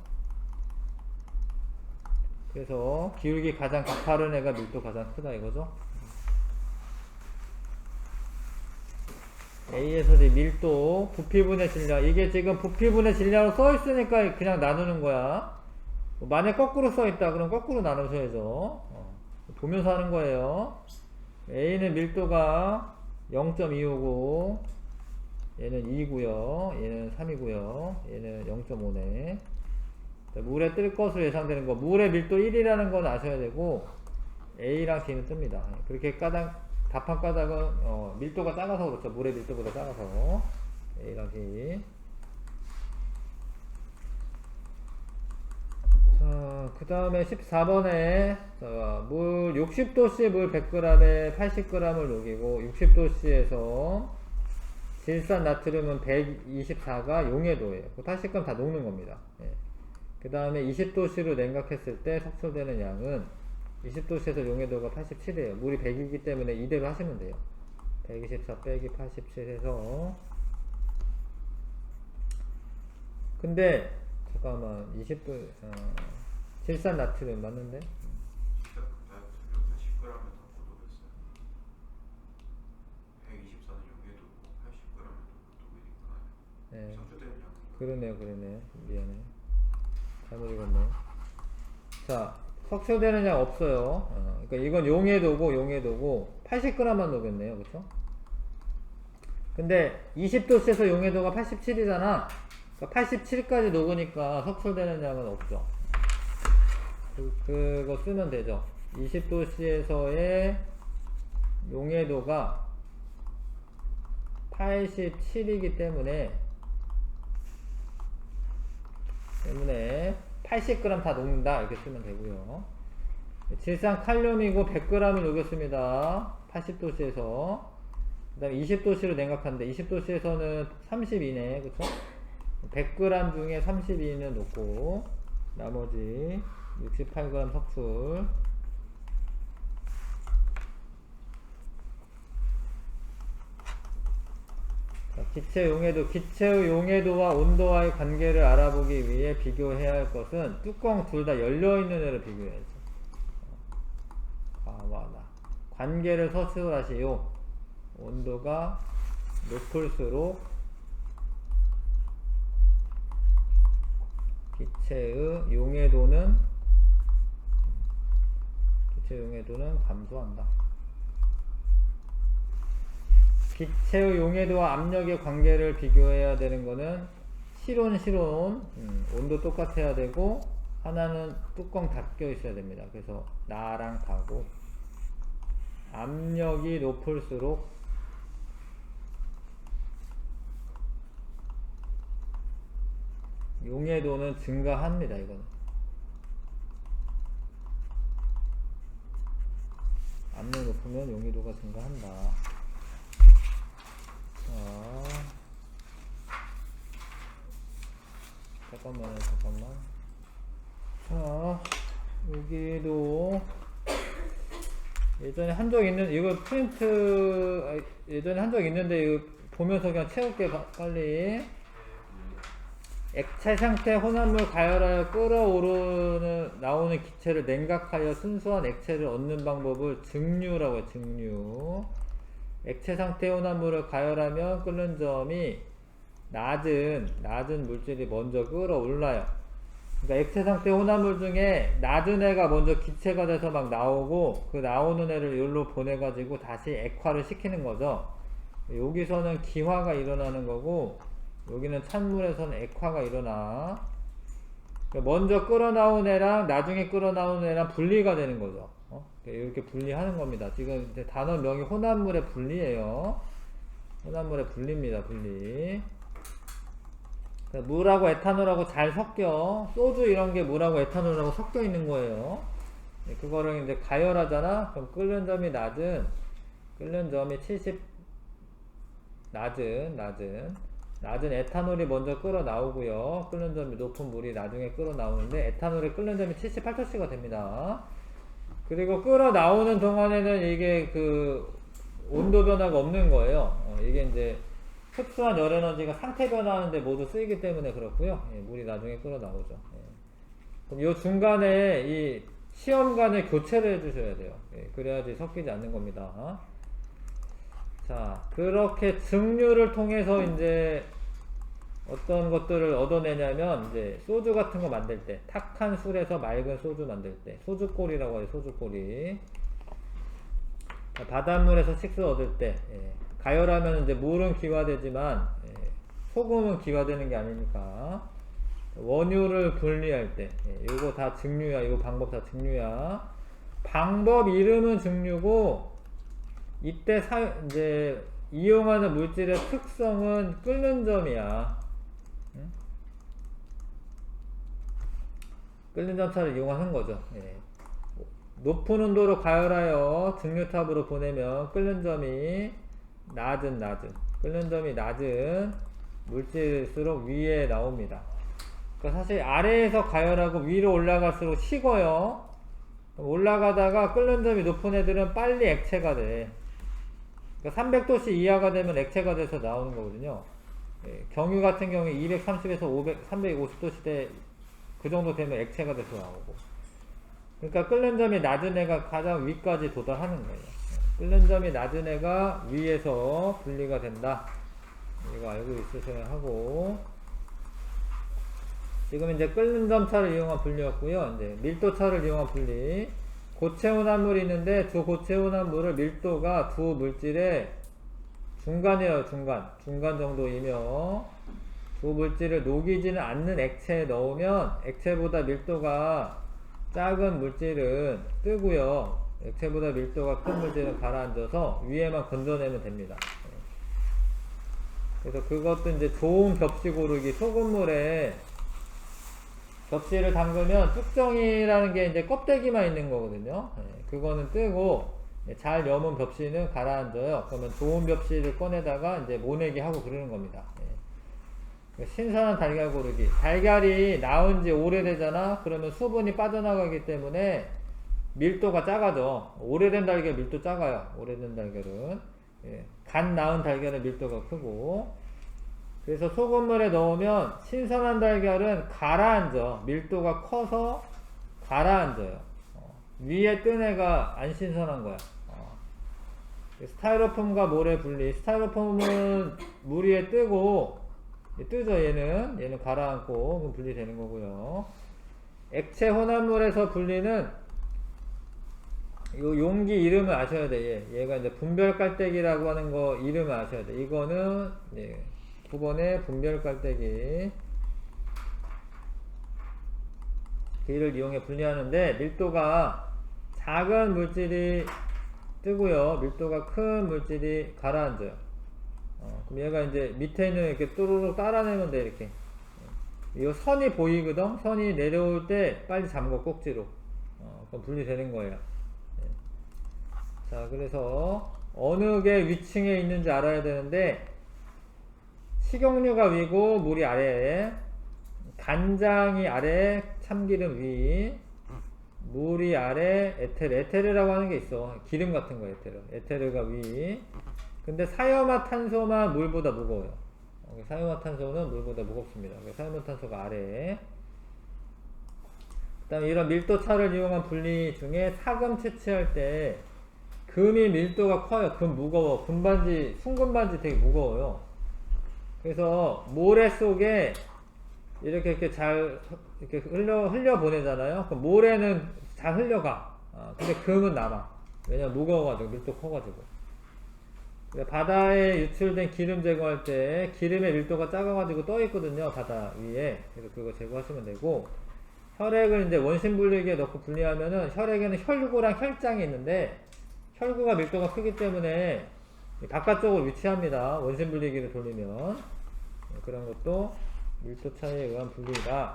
그래서 기울기 가장 가파른 애가 밀도 가장 크다 이거죠. A에서 밀도, 부피분의 질량. 이게 지금 부피분의 질량으로 써 있으니까 그냥 나누는 거야. 만약 거꾸로 써 있다 그럼 거꾸로 나누셔야죠. 보면서 하는 거예요. A는 밀도가 0.25고 얘는 2고요. 얘는 3이고요. 얘는 0.5네. 물에 뜰 것으로 예상되는 거. 물의 밀도 1이라는 건 아셔야 되고, A랑 D는 뜹니다. 그렇게 답한 까닭은 밀도가 작아서 그렇죠. 물의 밀도보다 작아서. A랑 D. 자, 그 다음에 14번에 물 60도씨 물 100g에 80g을 녹이고, 60도씨에서 질산 나트륨은 124가 용해도예요. 80g 다 녹는 겁니다. 예. 그 다음에 20도씨로 냉각했을 때 석출되는 양은 20도씨에서 용해도가 87이에요. 물이 100이기 때문에 이대로 하시면 돼요. 124 빼기 87 해서, 근데 잠깐만, 20도 질산 나트륨 맞는데? 124는 용해도고 80g은 네. 그러네요. 미안해. 잘못 읽었네. 자, 석출되는 양 없어요. 그러니까 이건 용해도고 80g만 녹였네요. 그쵸? 근데 20도씨에서 용해도가 87이잖아. 그러니까 87까지 녹으니까 석출되는 양은 없죠. 그거 쓰면 되죠. 20도씨에서의 용해도가 87이기 때문에 80g 다 녹는다 이렇게 쓰면 되고요. 질산칼륨이고 100g을 녹였습니다. 80도씨에서. 그 다음에 20도씨로 냉각하는데 20도씨에서는 32네 그쵸? 100g 중에 32는 녹고 나머지 68g 석출. 기체 용해도와 온도와의 관계를 알아보기 위해 비교해야 할 것은 뚜껑 둘 다 열려있는 애를 비교해야죠. 관계를 서술하시오. 온도가 높을수록 기체의 용해도는 감소한다. 기체의 용해도와 압력의 관계를 비교해야 되는 거는 실온 온도 똑같아야 되고 하나는 뚜껑 닫혀 있어야 됩니다. 그래서 나랑 가고 압력이 높을수록 용해도는 증가합니다. 이거는 압력 높으면 용해도가 증가한다. 잠깐만. 자, 여기도 예전에 한 적 있는 이거 프린트 예전에 한 적 있는데 이거 보면서 그냥 채울게 빨리. 액체 상태 혼합물 가열하여 끓어오르는 나오는 기체를 냉각하여 순수한 액체를 얻는 방법을 증류라고 해요. 증류. 액체 상태 혼합물을 가열하면 끓는 점이 낮은 물질이 먼저 끓어올라요. 그러니까 액체 상태 혼합물 중에 낮은 애가 먼저 기체가 돼서 막 나오고 그 나오는 애를 여기로 보내가지고 다시 액화를 시키는 거죠. 여기서는 기화가 일어나는 거고 여기는 찬물에서는 액화가 일어나. 먼저 끓어나온 애랑 나중에 끓어나온 애랑 분리가 되는 거죠. 이렇게 분리하는 겁니다. 지금 이제 단어명이 혼합물의 분리예요. 혼합물의 분리입니다. 분리. 물하고 에탄올하고 잘 섞여. 소주 이런 게 물하고 에탄올하고 섞여 있는 거예요. 그거를 이제 가열하잖아. 그럼 끓는 점이 70 낮은 에탄올이 먼저 끓어 나오고요. 끓는 점이 높은 물이 나중에 끓어 나오는데 에탄올의 끓는 점이 78도씨가 됩니다. 그리고 끓어 나오는 동안에는 이게 그 온도 변화가 없는 거예요. 이게 이제 흡수한 열 에너지가 상태 변화하는데 모두 쓰이기 때문에 그렇고요. 물이 나중에 끓어 나오죠. 그럼 요 중간에 이 시험관에 교체를 해주셔야 돼요. 그래야지 섞이지 않는 겁니다. 자, 그렇게 증류를 통해서 이제 어떤 것들을 얻어내냐면 이제 소주 같은 거 만들 때 탁한 술에서 맑은 소주 만들 때 소주꼬리라고 해요. 소주꼬리. 바닷물에서 식수 얻을 때 가열하면 이제 물은 기화되지만 소금은 기화되는 게 아니니까 원유를 분리할 때 이거 다 증류야. 이거 방법 다 증류야. 방법 이름은 증류고 이때 이제 이용하는 물질의 특성은 끓는 점이야. 끓는 점차를 이용하는 거죠. 높은 온도로 가열하여 증류탑으로 보내면 끓는 점이 낮은 물질일수록 위에 나옵니다. 그러니까 사실 아래에서 가열하고 위로 올라갈수록 식어요. 올라가다가 끓는 점이 높은 애들은 빨리 액체가 돼. 그러니까 300도씨 이하가 되면 액체가 돼서 나오는 거거든요. 경유 같은 경우에 230에서 350도씨 대 그 정도 되면 액체가 돼서 나오고. 그러니까 끓는 점이 낮은 애가 가장 위까지 도달하는 거예요. 끓는 점이 낮은 애가 위에서 분리가 된다. 이거 알고 있으셔야 하고. 지금 이제 끓는 점차를 이용한 분리였고요. 이제 밀도차를 이용한 분리. 고체온합물이 있는데 두 고체온합물을 밀도가 두 물질의 중간이에요. 중간 정도이며 두 물질을 녹이지는 않는 액체에 넣으면 액체보다 밀도가 작은 물질은 뜨고요. 액체보다 밀도가 큰 물질은 가라앉아서 위에만 건져내면 됩니다. 그래서 그것도 이제 좋은 벽지 고르기, 소금물에 벽지를 담그면 뚝정이라는 게 이제 껍데기만 있는 거거든요. 그거는 뜨고 잘 여문 벽지는 가라앉아요. 그러면 좋은 벽지를 꺼내다가 이제 모내기 하고 그러는 겁니다. 신선한 달걀 고르기. 달걀이 나온 지 오래되잖아? 그러면 수분이 빠져나가기 때문에 밀도가 작아져. 오래된 달걀 밀도 작아요. 오래된 달걀은. 간 나은 달걀은 밀도가 크고. 그래서 소금물에 넣으면 신선한 달걀은 가라앉아. 밀도가 커서 가라앉아요. 위에 뜬 애가 안 신선한 거야. 스타이로폼과 모래 분리. 스타이로폼은 물 위에 뜨고, 뜨죠, 얘는 가라앉고, 그럼 분리되는 거고요. 액체 혼합물에서 분리는, 요 용기 이름을 아셔야 돼, 얘가 이제 분별 깔때기라고 하는 거 이름을 아셔야 돼. 이거는, 9번의 분별 깔때기. 이를 이용해 분리하는데, 밀도가 작은 물질이 뜨고요. 밀도가 큰 물질이 가라앉아요. 그럼 얘가 이제 밑에 있는 이렇게 또르륵 따라내면 돼, 이렇게. 이 선이 보이거든? 선이 내려올 때 빨리 잠궈, 꼭지로. 그럼 분리되는 거예요. 자, 그래서 어느 게 위층에 있는지 알아야 되는데, 식용유가 위고 물이 아래에, 간장이 아래, 참기름 위, 물이 아래, 에테르라고 하는 게 있어. 기름 같은 거, 에테르가 위. 근데 사이오마탄소만 물보다 무거워요. 사이오마탄소는 물보다 무겁습니다. 사이오마탄소가 아래. 그 다음에 이런 밀도차를 이용한 분리 중에 사금 채취할 때 금이 밀도가 커요. 금 무거워. 금반지, 순금반지 되게 무거워요. 그래서 모래 속에 이렇게 잘 이렇게 흘려 보내잖아요. 그럼 모래는 잘 흘려가. 근데 금은 남아. 왜냐면 무거워가지고, 밀도 커가지고. 바다에 유출된 기름 제거할 때 기름의 밀도가 작아가지고 떠 있거든요, 바다 위에. 그래서 그거 제거하시면 되고, 혈액을 이제 원심 분리기에 넣고 분리하면은 혈액에는 혈구랑 혈장이 있는데 혈구가 밀도가 크기 때문에 바깥쪽으로 위치합니다. 원심 분리기를 돌리면. 그런 것도 밀도 차이에 의한 분리다.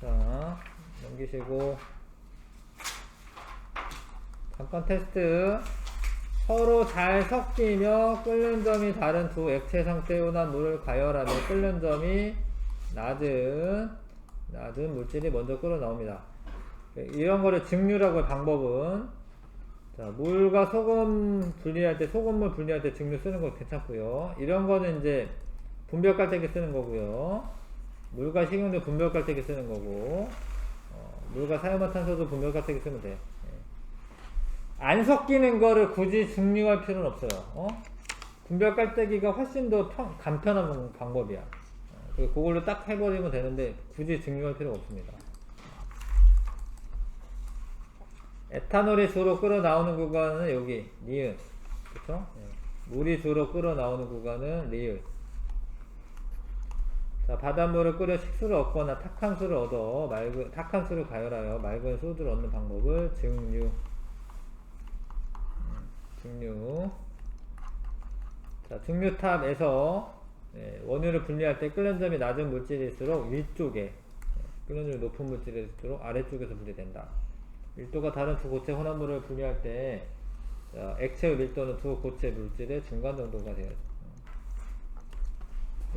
자, 넘기시고, 잠깐 테스트. 서로 잘 섞이며 끓는 점이 다른 두 액체 상태에 온한 물을 가열하며 끓는 점이 낮은 물질이 먼저 끓어 나옵니다. 이런 거를 증류라고 할 방법은, 자, 물과 소금 분리할 때, 소금물 분리할 때 증류 쓰는 거 괜찮고요. 이런 거는 이제 분별 깔때기 쓰는 거고요. 물과 식용유 분별 깔때기 쓰는 거고, 물과 사이오마탄소도 분별 깔때기 쓰면 돼. 안 섞이는 거를 굳이 증류할 필요는 없어요. 분별 깔때기가 훨씬 더 간편한 방법이야. 그걸로 딱 해버리면 되는데 굳이 증류할 필요가 없습니다. 에탄올이 주로 끓어 나오는 구간은 여기 니은, 그쵸? 물이 주로 끓어 나오는 구간은 리을. 자, 바닷물을 끓여 식수를 얻거나 탁한수를 얻어 탁한수를 가열하여 맑은 소주를 얻는 방법을 증류. 자, 증류탑에서 원유를 분리할 때 끓는 점이 낮은 물질일수록 위쪽에, 끓는 점이 높은 물질일수록 아래쪽에서 분리된다. 밀도가 다른 두 고체 혼합물을 분리할 때 액체의 밀도는 두 고체 물질의 중간 정도가 돼야죠.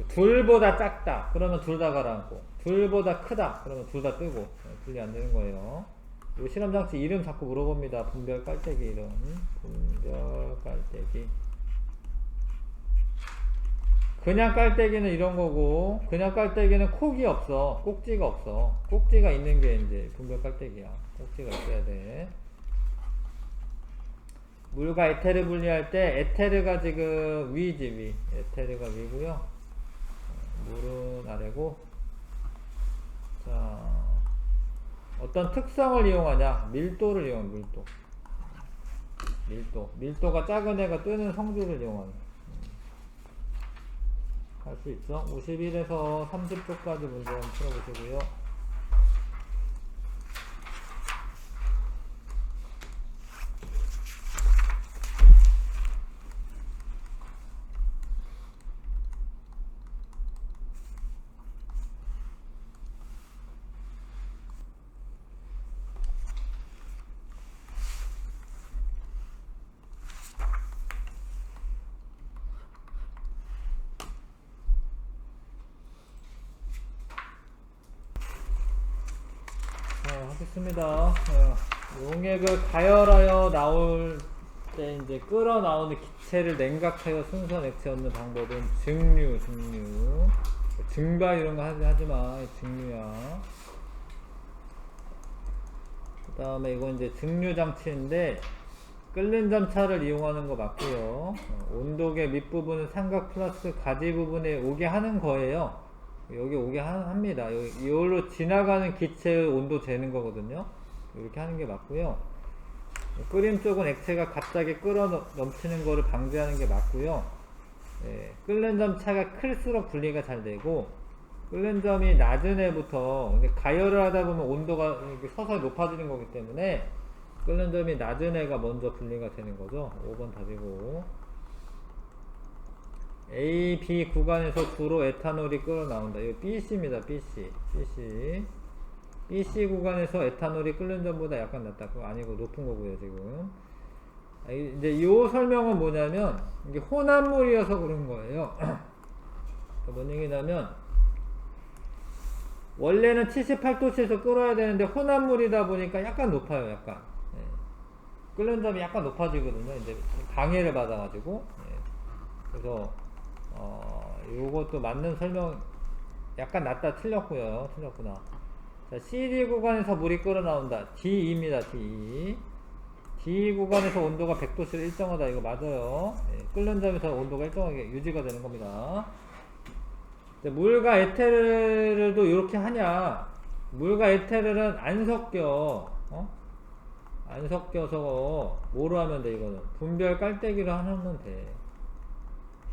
둘보다 작다 그러면 둘 다 가라앉고, 둘보다 크다 그러면 둘 다 뜨고, 분리 안 되는 거예요. 이 실험장치 이름 자꾸 물어봅니다. 분별 깔때기 이름. 분별 깔때기. 그냥 깔때기는 이런 거고, 그냥 깔때기는 콕이 없어. 꼭지가 없어. 꼭지가 있는 게 이제 분별 깔때기야. 꼭지가 있어야 돼. 물과 에테르 분리할 때 에테르가 지금 위지, 위. 에테르가 위고요. 물은 아래고. 자, 어떤 특성을 이용하냐? 밀도를 이용하는, 밀도가 작은 애가 뜨는 성질을 이용하는. 할 수 있어? 51에서 30쪽까지 문제 한번 풀어보시고요. 하겠습니다. 용액을 가열하여 나올 때 이제 끓어 나오는 기체를 냉각하여 순수한 액체 얻는 방법은 증류. 증발 이런 거 하지 마. 증류야. 그 다음에 이건 이제 증류 장치인데 끓는 점차를 이용하는 거 맞고요. 온도계 밑부분은 삼각 플라스크 가지 부분에 오게 하는 거예요. 여기 오게 합니다. 이걸로 지나가는 기체의 온도 재는 거거든요. 이렇게 하는 게 맞고요. 끓임 쪽은 액체가 갑자기 끓어 넘치는 거를 방지하는 게 맞고요. 끓는 점 차가 클수록 분리가 잘 되고, 끓는 점이 낮은 애부터 가열을 하다 보면 온도가 서서히 높아지는 거기 때문에 끓는 점이 낮은 애가 먼저 분리가 되는 거죠. 5번 답이고, A, B 구간에서 주로 에탄올이 끓어 나온다. 이거 BC입니다. BC 구간에서 에탄올이 끓는 점보다 약간 낮다. 그거 아니고 높은 거고요, 지금. 이제 이 설명은 뭐냐면, 이게 혼합물이어서 그런 거예요. 뭔 얘기냐면, 원래는 78도씨에서 끓어야 되는데 혼합물이다 보니까 약간 높아요, 약간. 끓는 점이 약간 높아지거든요. 이제 방해를 받아가지고. 그래서, 요것도 맞는 설명, 약간 낮다 틀렸구나. 자, CD 구간에서 물이 끓어 나온다. D2입니다, D2. D 구간에서 온도가 100도씨로 일정하다. 이거 맞아요. 끓는 점에서 온도가 일정하게 유지가 되는 겁니다. 물과 에테르도 이렇게 하냐? 물과 에테르는 안 섞여. 안 섞여서 뭐로 하면 돼? 이거는 분별 깔때기로 하면 돼.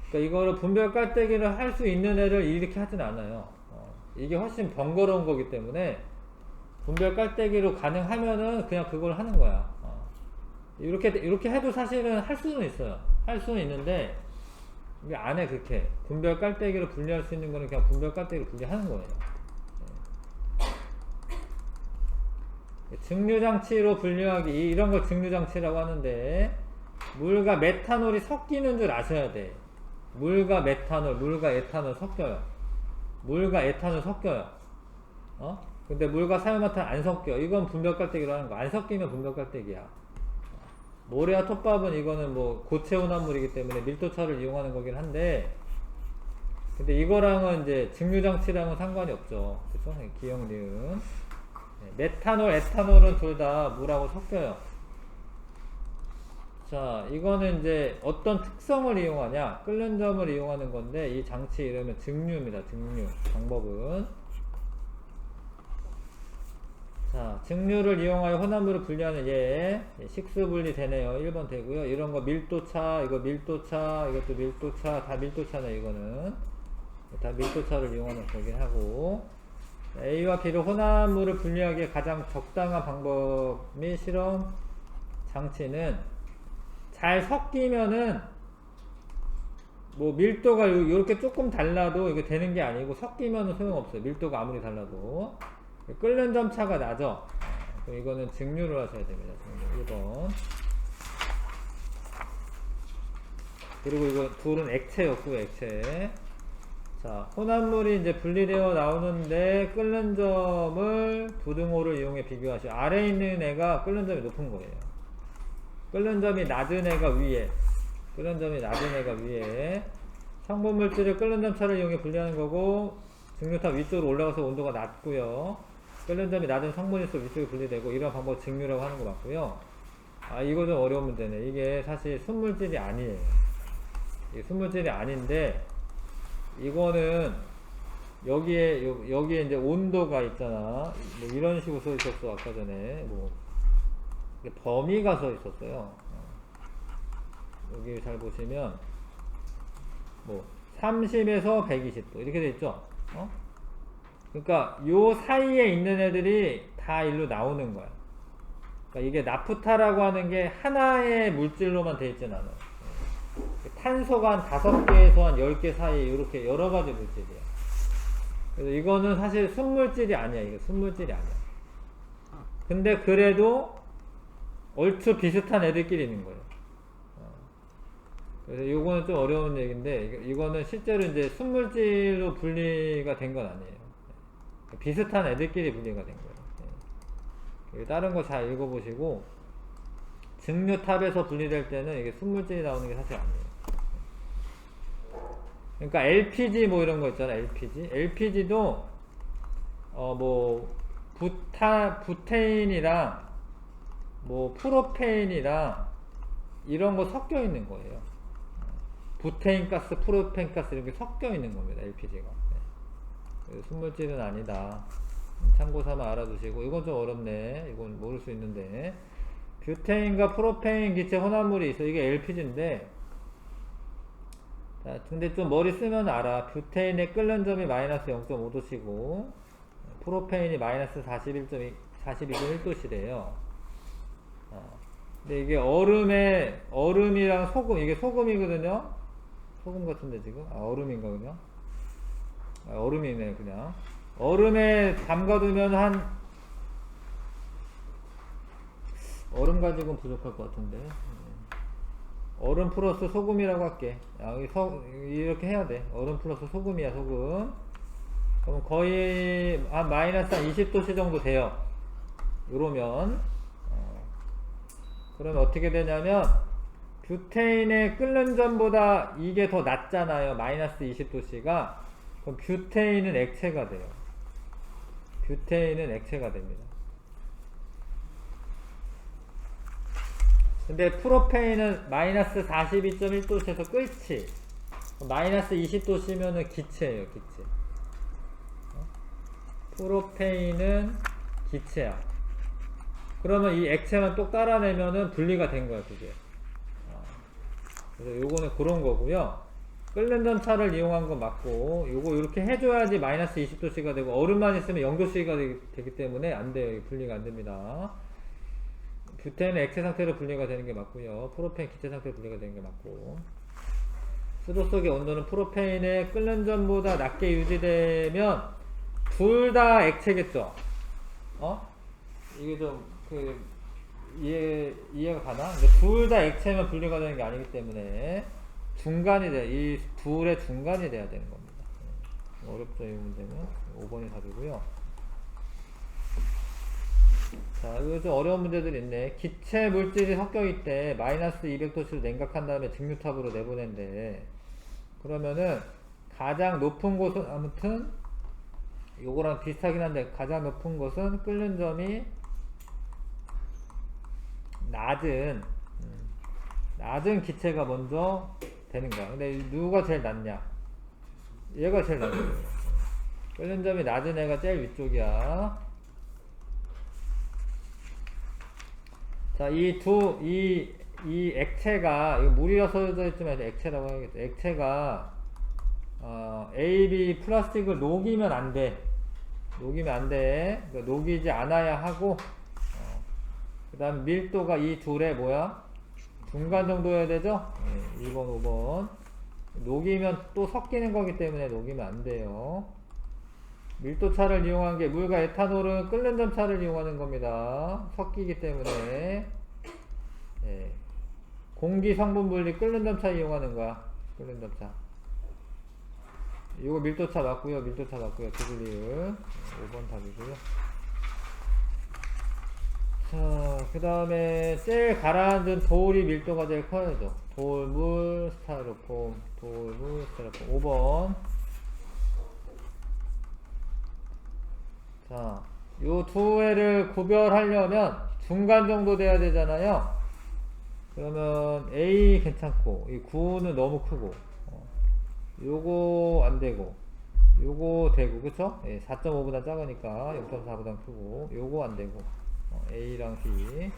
그러니까 이거를 분별 깔때기를 할 수 있는 애를 이렇게 하진 않아요. 이게 훨씬 번거로운 거기 때문에 분별 깔때기로 가능하면은 그냥 그걸 하는 거야. 이렇게 해도 사실은 할 수는 있어요. 할 수는 있는데 이게 안 해. 그렇게 분별 깔때기로 분리할 수 있는 거는 그냥 분별 깔때기로 분리하는 거예요. 증류장치로 분류하기, 이런 걸 증류장치라고 하는데, 물과 메탄올이 섞이는 줄 아셔야 돼. 물과 메탄올, 물과 에탄올 섞여요. 근데 물과 사유마탄 안 섞여. 이건 분별 깔때기로 하는 거. 안 섞이면 분별 깔때기야. 모래와 톱밥은 이거는 뭐 고체 혼합물이기 때문에 밀도차를 이용하는 거긴 한데, 근데 이거랑은 이제 증류장치랑은 상관이 없죠. 그쵸? 기억, 니은. 메탄올, 에탄올은 둘 다 물하고 섞여요. 자, 이거는 이제 어떤 특성을 이용하냐? 끓는 점을 이용하는 건데, 이 장치 이름은 증류입니다. 증류. 방법은. 자, 증류를 이용하여 혼합물을 분리하는 예. 식수분리 되네요. 1번 되고요. 이런 거 밀도차, 이것도 밀도차, 다 밀도차네, 이거는. 다 밀도차를 이용하는 거긴 하고. A와 B를 혼합물을 분리하기에 가장 적당한 방법 및 실험 장치는 잘 섞이면은 뭐 밀도가 이렇게 조금 달라도 이게 되는 게 아니고 섞이면은 소용없어요. 밀도가 아무리 달라도. 끓는 점 차가 나죠. 그럼 이거는 증류를 하셔야 됩니다. 증류 1번. 그리고 이거 둘은 액체였고요. 액체. 자, 혼합물이 이제 분리되어 나오는데 끓는 점을 부등호를 이용해 비교하시오. 아래에 있는 애가 끓는 점이 높은 거예요. 끓는 점이 낮은 애가 위에. 성분 물질을 끓는 점 차를 이용해 분리하는 거고, 증류탑 위쪽으로 올라가서 온도가 낮고요. 끓는 점이 낮은 성분일수록 위쪽에 분리되고, 이런 방법 증류라고 하는 거 맞고요. 이거 좀 어려운 문제네. 이게 사실 순물질이 아니에요. 이게 순물질이 아닌데, 이거는 여기에 이제 온도가 있잖아. 뭐 이런 식으로 써 있었어. 아까 전에 뭐 범위가 써 있었어요. 여기 잘 보시면 뭐 30에서 120도 이렇게 돼 있죠. 그러니까 요 사이에 있는 애들이 다 일로 나오는 거야. 그러니까 이게 나프타라고 하는 게 하나의 물질로만 돼 있진 않아요. 탄소가 한 5개에서 한 10개 사이 이렇게 여러 가지 물질이야. 그래서 이거는 사실 순물질이 아니야. 이게 순물질이 아니야. 근데 그래도 얼추 비슷한 애들끼리 있는 거예요. 그래서 이거는 좀 어려운 얘기인데, 이거는 실제로 이제 순물질로 분리가 된 건 아니에요. 비슷한 애들끼리 분리가 된 거예요. 다른 거 잘 읽어보시고, 증류탑에서 분리될 때는 이게 순물질이 나오는 게 사실 아니에요. 그러니까 LPG 뭐 이런 거 있잖아. LPG도 뭐 부테인이랑 뭐 프로페인이랑 이런 거 섞여 있는 거예요. 부테인 가스, 프로페인 가스 이렇게 섞여 있는 겁니다. LPG가. 네. 순물질은 아니다. 참고 삼아 알아두시고, 이건 좀 어렵네. 이건 모를 수 있는데, 뷰테인과 프로페인 기체 혼합물이 있어. 이게 LPG인데, 자, 근데 좀 머리 쓰면 알아. 뷰테인의 끓는 점이 마이너스 0.5도씨고, 프로페인이 마이너스 42.1도씨래요. 근데 이게 얼음이랑 소금, 이게 소금이거든요? 소금 같은데 지금? 얼음인가, 그냥? 얼음이네, 그냥. 얼음에 담가두면 얼음 가지고는 부족할 것 같은데. 얼음 플러스 소금이라고 할게. 이렇게 해야 돼. 얼음 플러스 소금이야, 소금. 그럼 거의 한 마이너스 한 20도씨 정도 돼요. 요러면. 그러면 어떻게 되냐면, 뷰테인의 끓는 점보다 이게 더 낮잖아요. 마이너스 20도씨가. 그럼 뷰테인은 액체가 돼요. 뷰테인은 액체가 됩니다. 근데 프로페인은 마이너스 42.1도씨에서 끝이. 마이너스 20도씨면은 기체예요, 기체. 프로페인은 기체야. 그러면 이 액체만 똑 따라내면은 분리가 된 거야, 그게. 그래서 요거는 그런 거고요. 끓는 점 차를 이용한 건 맞고, 요거 이렇게 해줘야지 마이너스 20도씨가 되고, 얼음만 있으면 0도씨가 되기 때문에 안 돼요. 분리가 안 됩니다. 뷰테인은 액체 상태로 분리가 되는 게 맞고요. 프로페인 기체 상태로 분리가 되는 게 맞고. 수도 속의 온도는 프로페인의 끓는 점보다 낮게 유지되면 둘 다 액체겠죠? 이게 좀 이해가 가나? 둘 다 액체면 분리가 되는 게 아니기 때문에 중간이 돼. 이 둘의 중간이 돼야 되는 겁니다. 어렵죠, 이 문제는. 5번이 답이고요. 자, 이거 좀 어려운 문제들이 있네. 기체 물질이 섞여있 때 마이너스 200도씨로 냉각한 다음에 증류탑으로 내보낸대. 그러면은 가장 높은 곳은, 아무튼 요거랑 비슷하긴 한데, 가장 높은 곳은 끓는 점이 낮은 기체가 먼저 되는 거야. 근데 누가 제일 낮냐? 얘가 제일 낮은 거야. 끓는 점이 낮은 애가 제일 위쪽이야. 자, 이 액체가, 이거 물이라 써져 있지만 액체라고 해야겠다. 액체가, AB 플라스틱을 녹이면 안 돼. 녹이면 안 돼. 그러니까 녹이지 않아야 하고, 그 다음 밀도가 이 둘의 뭐야? 중간 정도여야 되죠? 1번, 5번. 녹이면 또 섞이는 거기 때문에 녹이면 안 돼요. 밀도차를 이용한 게, 물과 에탄올은 끓는 점 차를 이용하는 겁니다. 섞이기 때문에. 공기 성분 분리 끓는 점 차 이용하는 거야. 끓는 점 차. 이거 밀도차 맞고요. 밀도차 맞고요. 두블리율. 5번 답이고요. 자, 그 다음에 제일 가라앉은 돌이 밀도가 제일 커야죠. 돌물, 스타이로폼, 돌물, 스타이로폼. 5번. 자, 요 두 애를 구별하려면 중간 정도 돼야 되잖아요. 그러면 A 괜찮고, 이 9는 너무 크고, 요거 안 되고, 요거 되고, 그쵸? 4.5보다 작으니까 0.4보다 크고, 요거 안 되고, A랑 C.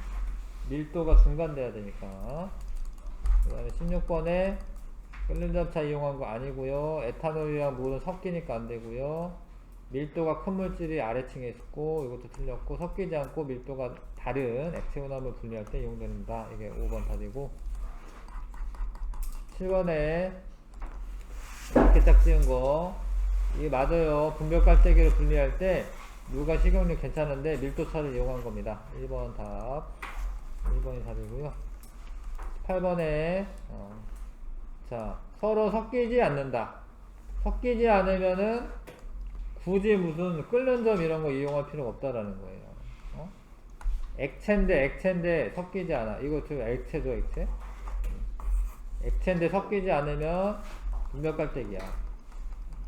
밀도가 중간 돼야 되니까. 그 다음에 16번에 끓는 점차 이용한 거 아니고요. 에탄올이랑 물은 섞이니까 안 되고요. 밀도가 큰 물질이 아래층에 있고, 이것도 틀렸고, 섞이지 않고 밀도가 다른 액체 혼합을 분리할 때 이용됩니다. 이게 5번 답이고. 7번에 이렇게 딱 지은 거, 이게 맞아요. 분별 깔때기로 분리할 때 물과 식용유 괜찮은데 밀도차를 이용한 겁니다. 1번 답. 1번이 답이고요. 8번에 자, 서로 섞이지 않는다. 섞이지 않으면은 굳이 무슨 끓는 점 이런 거 이용할 필요가 없다라는 거예요. 액체인데 섞이지 않아. 이거 지금 액체죠, 액체? 액체인데 섞이지 않으면 분별 깔때기야.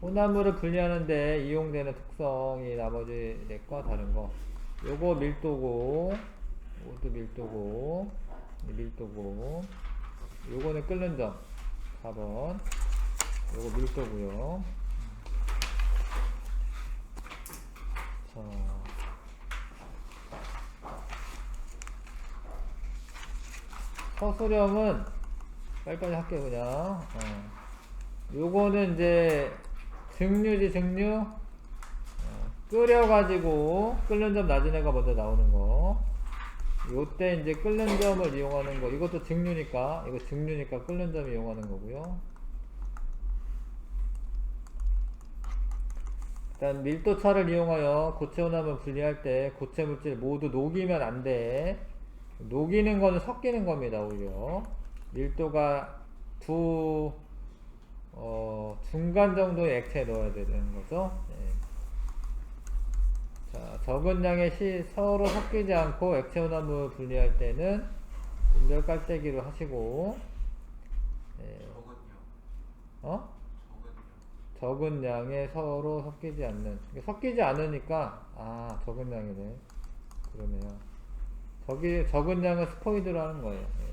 혼합물을 분리하는데 이용되는 특성이 나머지 넷과 다른 거. 요거 밀도고, 요것도 밀도고, 밀도고, 요거는 끓는 점 4번. 요거 밀도고요. 자, 서술형은 빨리빨리 할게요 그냥. 요거는 이제 증류지 증류. 끓여가지고 끓는 점 낮은 애가 먼저 나오는 거. 요때 이제 끓는 점을 이용하는 거. 이것도 증류니까, 이거 증류니까 끓는 점 이용하는 거고요. 일단 밀도차를 이용하여 고체 혼합을 분리할 때 고체 물질 모두 녹이면 안 돼. 녹이는 거는 섞이는 겁니다. 오히려 밀도가 중간 정도의 액체에 넣어야 되는 거죠. 네. 자, 적은 양의 서로 섞이지 않고 액체 혼합을 분리할 때는 분별 깔때기로 하시고, 네. 적은 양에 서로 섞이지 않는, 섞이지 않으니까 적은 양이네. 그러네요. 적은 양은 스포이드로 하는 거예요. 네.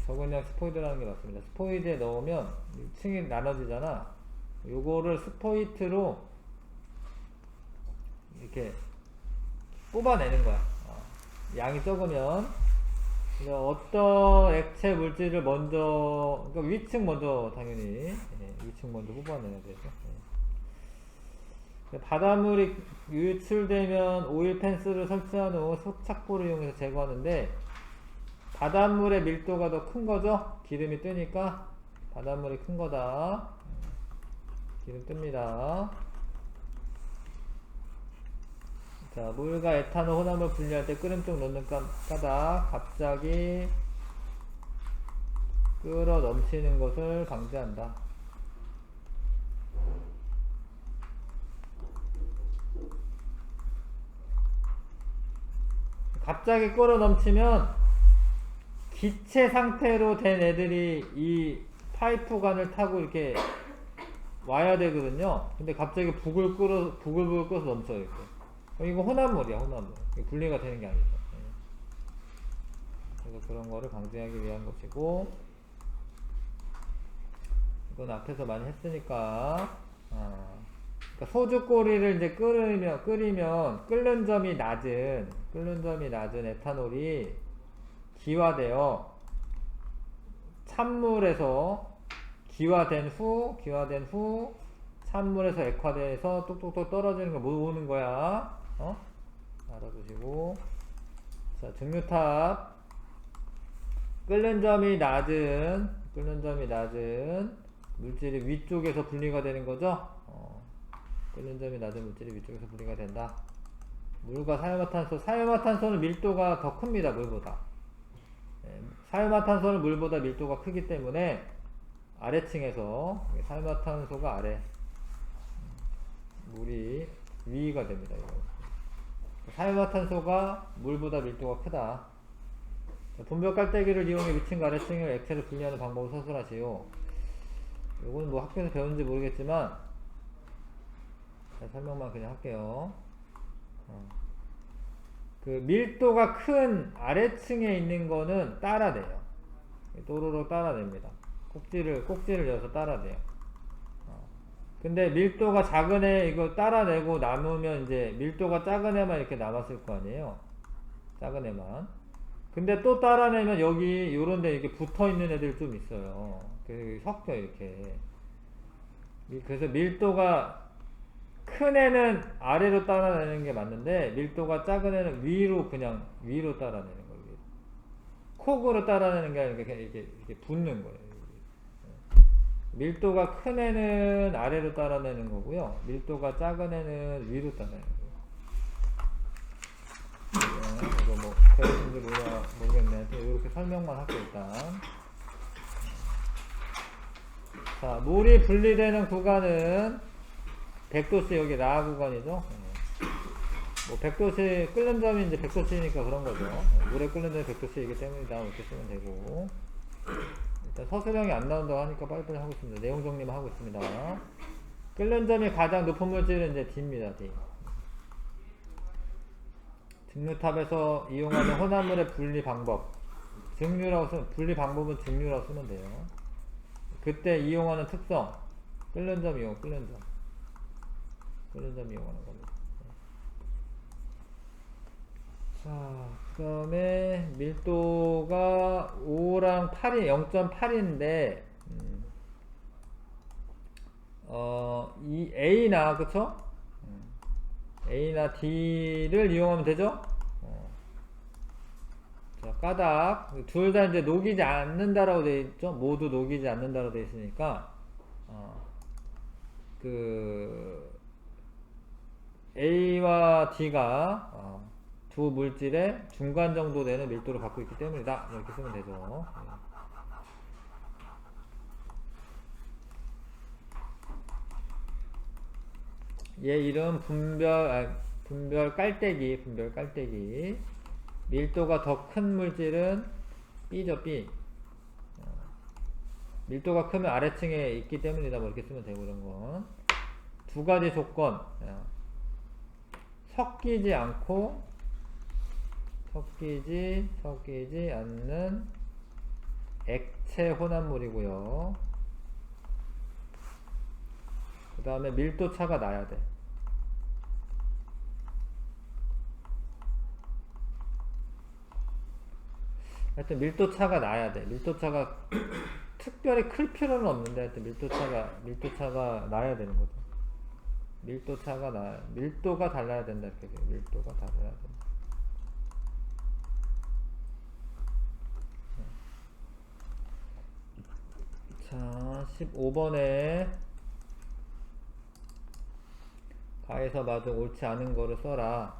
적은 양 스포이드로 하는 게 맞습니다. 스포이드에 넣으면 층이 나눠지잖아. 요거를 스포이트로 이렇게 뽑아내는 거야. 양이 적으면 어떤 액체 물질을 먼저, 그러니까 위층 먼저 당연히 위층 먼저 뽑아내야 되죠. 바닷물이 유출되면 오일 펜스를 설치한 후 소착포를 이용해서 제거하는데, 바닷물의 밀도가 더 큰 거죠. 기름이 뜨니까 바닷물이 큰 거다. 기름 뜹니다. 자, 물과 에탄올 혼합을 분리할 때 끓음 쪽 넣는 까닭, 갑자기 끓어 넘치는 것을 방지한다. 갑자기 끓어 넘치면 기체 상태로 된 애들이 이 파이프관을 타고 이렇게 와야 되거든요. 근데 갑자기 부글부글 끓어서 넘쳐요. 이렇게. 이거 혼합물이야, 혼합물. 분리가 되는 게 아니죠. 그래서 그런 거를 방지하기 위한 것이고, 이건 앞에서 많이 했으니까. 그러니까 소주 꼬리를 이제 끓이면 끓는 점이 낮은 에탄올이 기화되어 찬물에서 기화된 후 찬물에서 액화돼서 똑똑똑 떨어지는 거 모으는 거야. 알아두시고. 자, 증류탑. 끓는 점이 낮은 물질이 위쪽에서 분리가 되는 거죠. 끓는 점이 낮은 물질이 위쪽에서 분리가 된다. 물과 사유화탄소는 밀도가 더 큽니다. 물보다. 사유화탄소는 물보다 밀도가 크기 때문에 아래층에서 사유화탄소가 아래, 물이 위가 됩니다. 사유화탄소가 물보다 밀도가 크다. 분별 깔때기를 이용해 위층과 아래층의 액체를 분리하는 방법을 서술하시오. 요거는 뭐 학교에서 배웠는지 모르겠지만 설명만 그냥 할게요. 그 밀도가 큰 아래층에 있는 거는 따라내요. 또로로 따라냅니다. 꼭지를 넣어서 따라내요. 근데 밀도가 작은 애 이거 따라내고 남으면 이제 밀도가 작은 애만 이렇게 남았을 거 아니에요. 작은 애만. 근데 또 따라내면 여기 요런데 이렇게 붙어 있는 애들 좀 있어요. 그래서 섞여 이렇게. 그래서 밀도가 큰 애는 아래로 따라내는 게 맞는데, 밀도가 작은 애는 위로 따라내는 거예요. 콕으로 따라내는 게 아니라 이렇게 붙는 거예요. 밀도가 큰 애는 아래로 따라내는 거고요. 밀도가 작은 애는 위로 따라내는 거예요. 이거 뭐 배우신지 모르겠네. 이렇게 설명만 할게요, 일단. 자, 물이 분리되는 구간은 100도씨 여기 라 구간이죠. 뭐 100도씨 끓는 점이 이제 100도씨니까 그런 거죠. 물에 끓는 점이 100도씨이기 때문이다. 이렇게 쓰면 되고. 일단 서술형이 안 나온다고 하니까 빨리빨리 하고 있습니다. 내용 정리만 하고 있습니다. 끓는 점이 가장 높은 물질은 이제 D입니다. D. 증류탑에서 이용하는 혼합물의 분리 방법. 분리 방법은 증류라고 쓰면 돼요. 그때 이용하는 특성. 끓는 점 이용, 끓는 점. 끓는 점 이용하는 겁니다. 자, 그 다음에 밀도가 5랑 8이 0.8인데 이 A나 그쵸? A나 D를 이용하면 되죠? 자, 까닭 둘 다 이제 녹이지 않는다라고 되어 있죠? 모두 녹이지 않는다라고 되어 있으니까 그 A와 D가 두 물질의 중간 정도 되는 밀도를 갖고 있기 때문이다. 이렇게 쓰면 되죠. 얘 이름 분별 깔때기. 밀도가 더 큰 물질은 B죠, B. 밀도가 크면 아래층에 있기 때문이다. 뭐 이렇게 쓰면 되고, 이런 건. 두 가지 조건. 섞이지 않는 액체 혼합물이고요. 그 다음에 밀도 차가 나야 돼. 하여튼 밀도 차가 나야 돼. 밀도 차가 특별히 클 필요는 없는데 하여튼 밀도 차가 나야 되는 거죠. 밀도가 달라야 된다. 이렇게 돼요. 밀도가 달라야 된다. 자, 15번에 가에서 맞은 옳지 않은 거를 써라.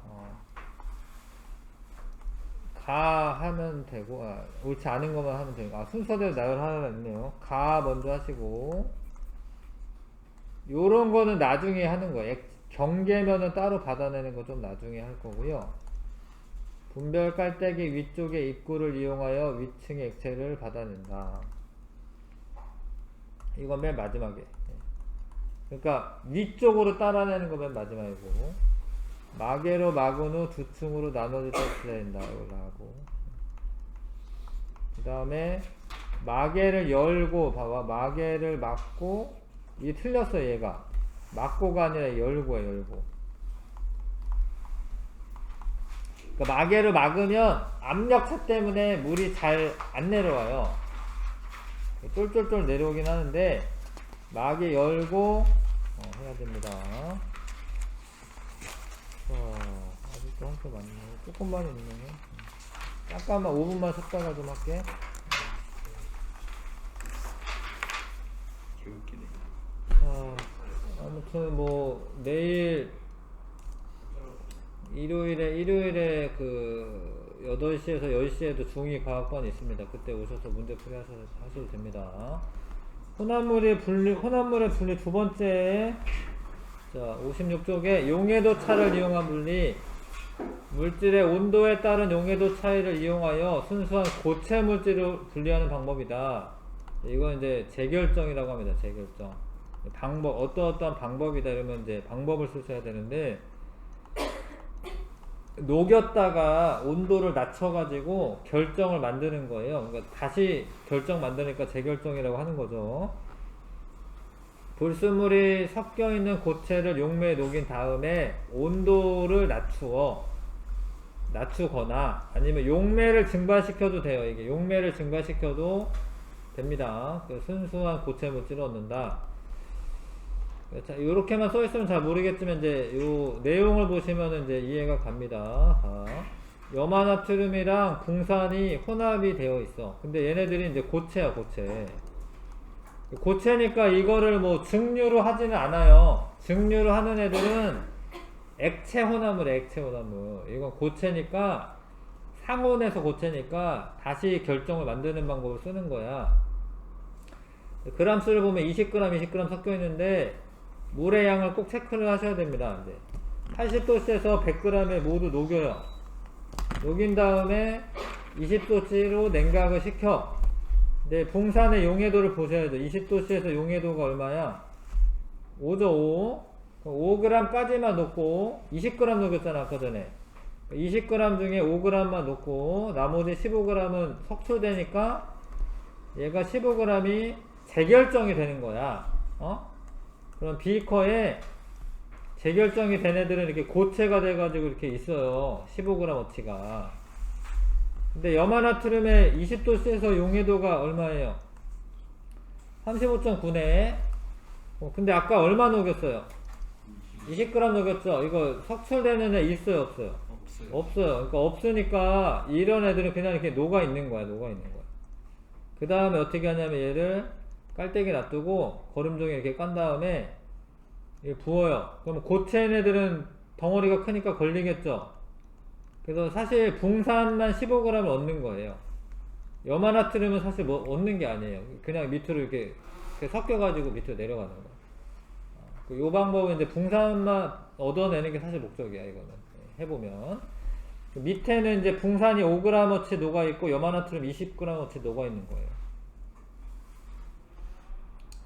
가 하면 되고, 옳지 않은 것만 하면 되고, 순서대로 나열하나 있네요. 가 먼저 하시고, 요런 거는 나중에 하는 거예요. 경계면은 따로 받아내는 거 좀 나중에 할 거고요. 분별 깔때기 위쪽의 입구를 이용하여 위층의 액체를 받아낸다. 이건 맨 마지막에. 그러니까 위쪽으로 따라내는 거 맨 마지막이고, 마개로 막은 후 두 층으로 나눠질 때 된다. 이걸로 하고, 그 다음에 마개를 열고, 봐봐, 마개를 막고, 이게 틀렸어. 얘가 막고가 아니라 열고야. 열고. 그러니까 마개를 막으면 압력차 때문에 물이 잘 안 내려와요. 쫄쫄쫄 내려오긴 하는데 마개 열고 해야 됩니다. 아직도 한 개 맞네. 조금만 있네. 잠깐만 5분만 쉬다가 좀 할게. 개웃기네. 아무튼 뭐 내일 일요일에 그 8시에서 10시에도 중2 과학반이 있습니다. 그때 오셔서 문제풀이 하셔도 됩니다. 혼합물의 분리 두 번째. 자, 56쪽에 용해도 차를 이용한 분리. 물질의 온도에 따른 용해도 차이를 이용하여 순수한 고체 물질을 분리하는 방법이다. 이건 이제 재결정이라고 합니다. 재결정. 어떠한 방법이다 이러면 이제 방법을 쓰셔야 되는데, 녹였다가 온도를 낮춰가지고 결정을 만드는 거예요. 그러니까 다시 결정 만드니까 재결정이라고 하는 거죠. 불순물이 섞여있는 고체를 용매에 녹인 다음에 온도를 낮추거나 아니면 용매를 증발시켜도 돼요. 이게 용매를 증발시켜도 됩니다. 순수한 고체 물질을 얻는다. 자, 요렇게만 써있으면 잘 모르겠지만 이제 요 내용을 보시면 이제 이해가 갑니다. 염화나트륨이랑 붕산이 혼합이 되어 있어. 근데 얘네들이 이제 고체야, 고체. 고체니까 이거를 뭐 증류로 하지는 않아요. 증류로 하는 애들은 액체 혼합물. 이건 고체니까, 상온에서 고체니까 다시 결정을 만드는 방법을 쓰는 거야. 그람수를 보면 20g 섞여 있는데 물의 양을 꼭 체크를 하셔야 됩니다. 이제 80도씨에서 100g에 모두 녹여요. 녹인 다음에 20도씨로 냉각을 시켜. 근데 붕산의 용해도를 보셔야죠. 20도씨에서 용해도가 얼마야? 5죠, 5. 5g까지만 놓고 20g 녹였잖아, 아까 전에. 20g 중에 5g만 놓고 나머지 15g은 석출되니까 얘가 15g이 재결정이 되는 거야. 그럼 비커에 재결정이 된 애들은 이렇게 고체가 돼가지고 이렇게 있어요. 15g어치가. 근데 염화나트륨의 20도씨에서 용해도가 얼마예요? 35.9네. 근데 아까 얼마 녹였어요? 20g 녹였죠? 이거 석출되는 애 있어요, 없어요? 없어요. 그러니까 없으니까 이런 애들은 그냥 이렇게 녹아 있는 거야, 녹아 있는 거야. 그 다음에 어떻게 하냐면 얘를 깔때기 놔두고 거름종에 이렇게 깐 다음에 부어요. 그러면 고체인 애들은 덩어리가 크니까 걸리겠죠? 그래서 사실 붕산만 15g을 얻는 거예요. 염화나트륨은 사실 뭐 얻는 게 아니에요. 그냥 밑으로 이렇게 섞여가지고 밑으로 내려가는 거예요. 요 방법은 이제 붕산만 얻어내는 게 사실 목적이야, 이거는. 해보면. 밑에는 이제 붕산이 5g어치 녹아있고 염화나트륨 20g어치 녹아있는 거예요.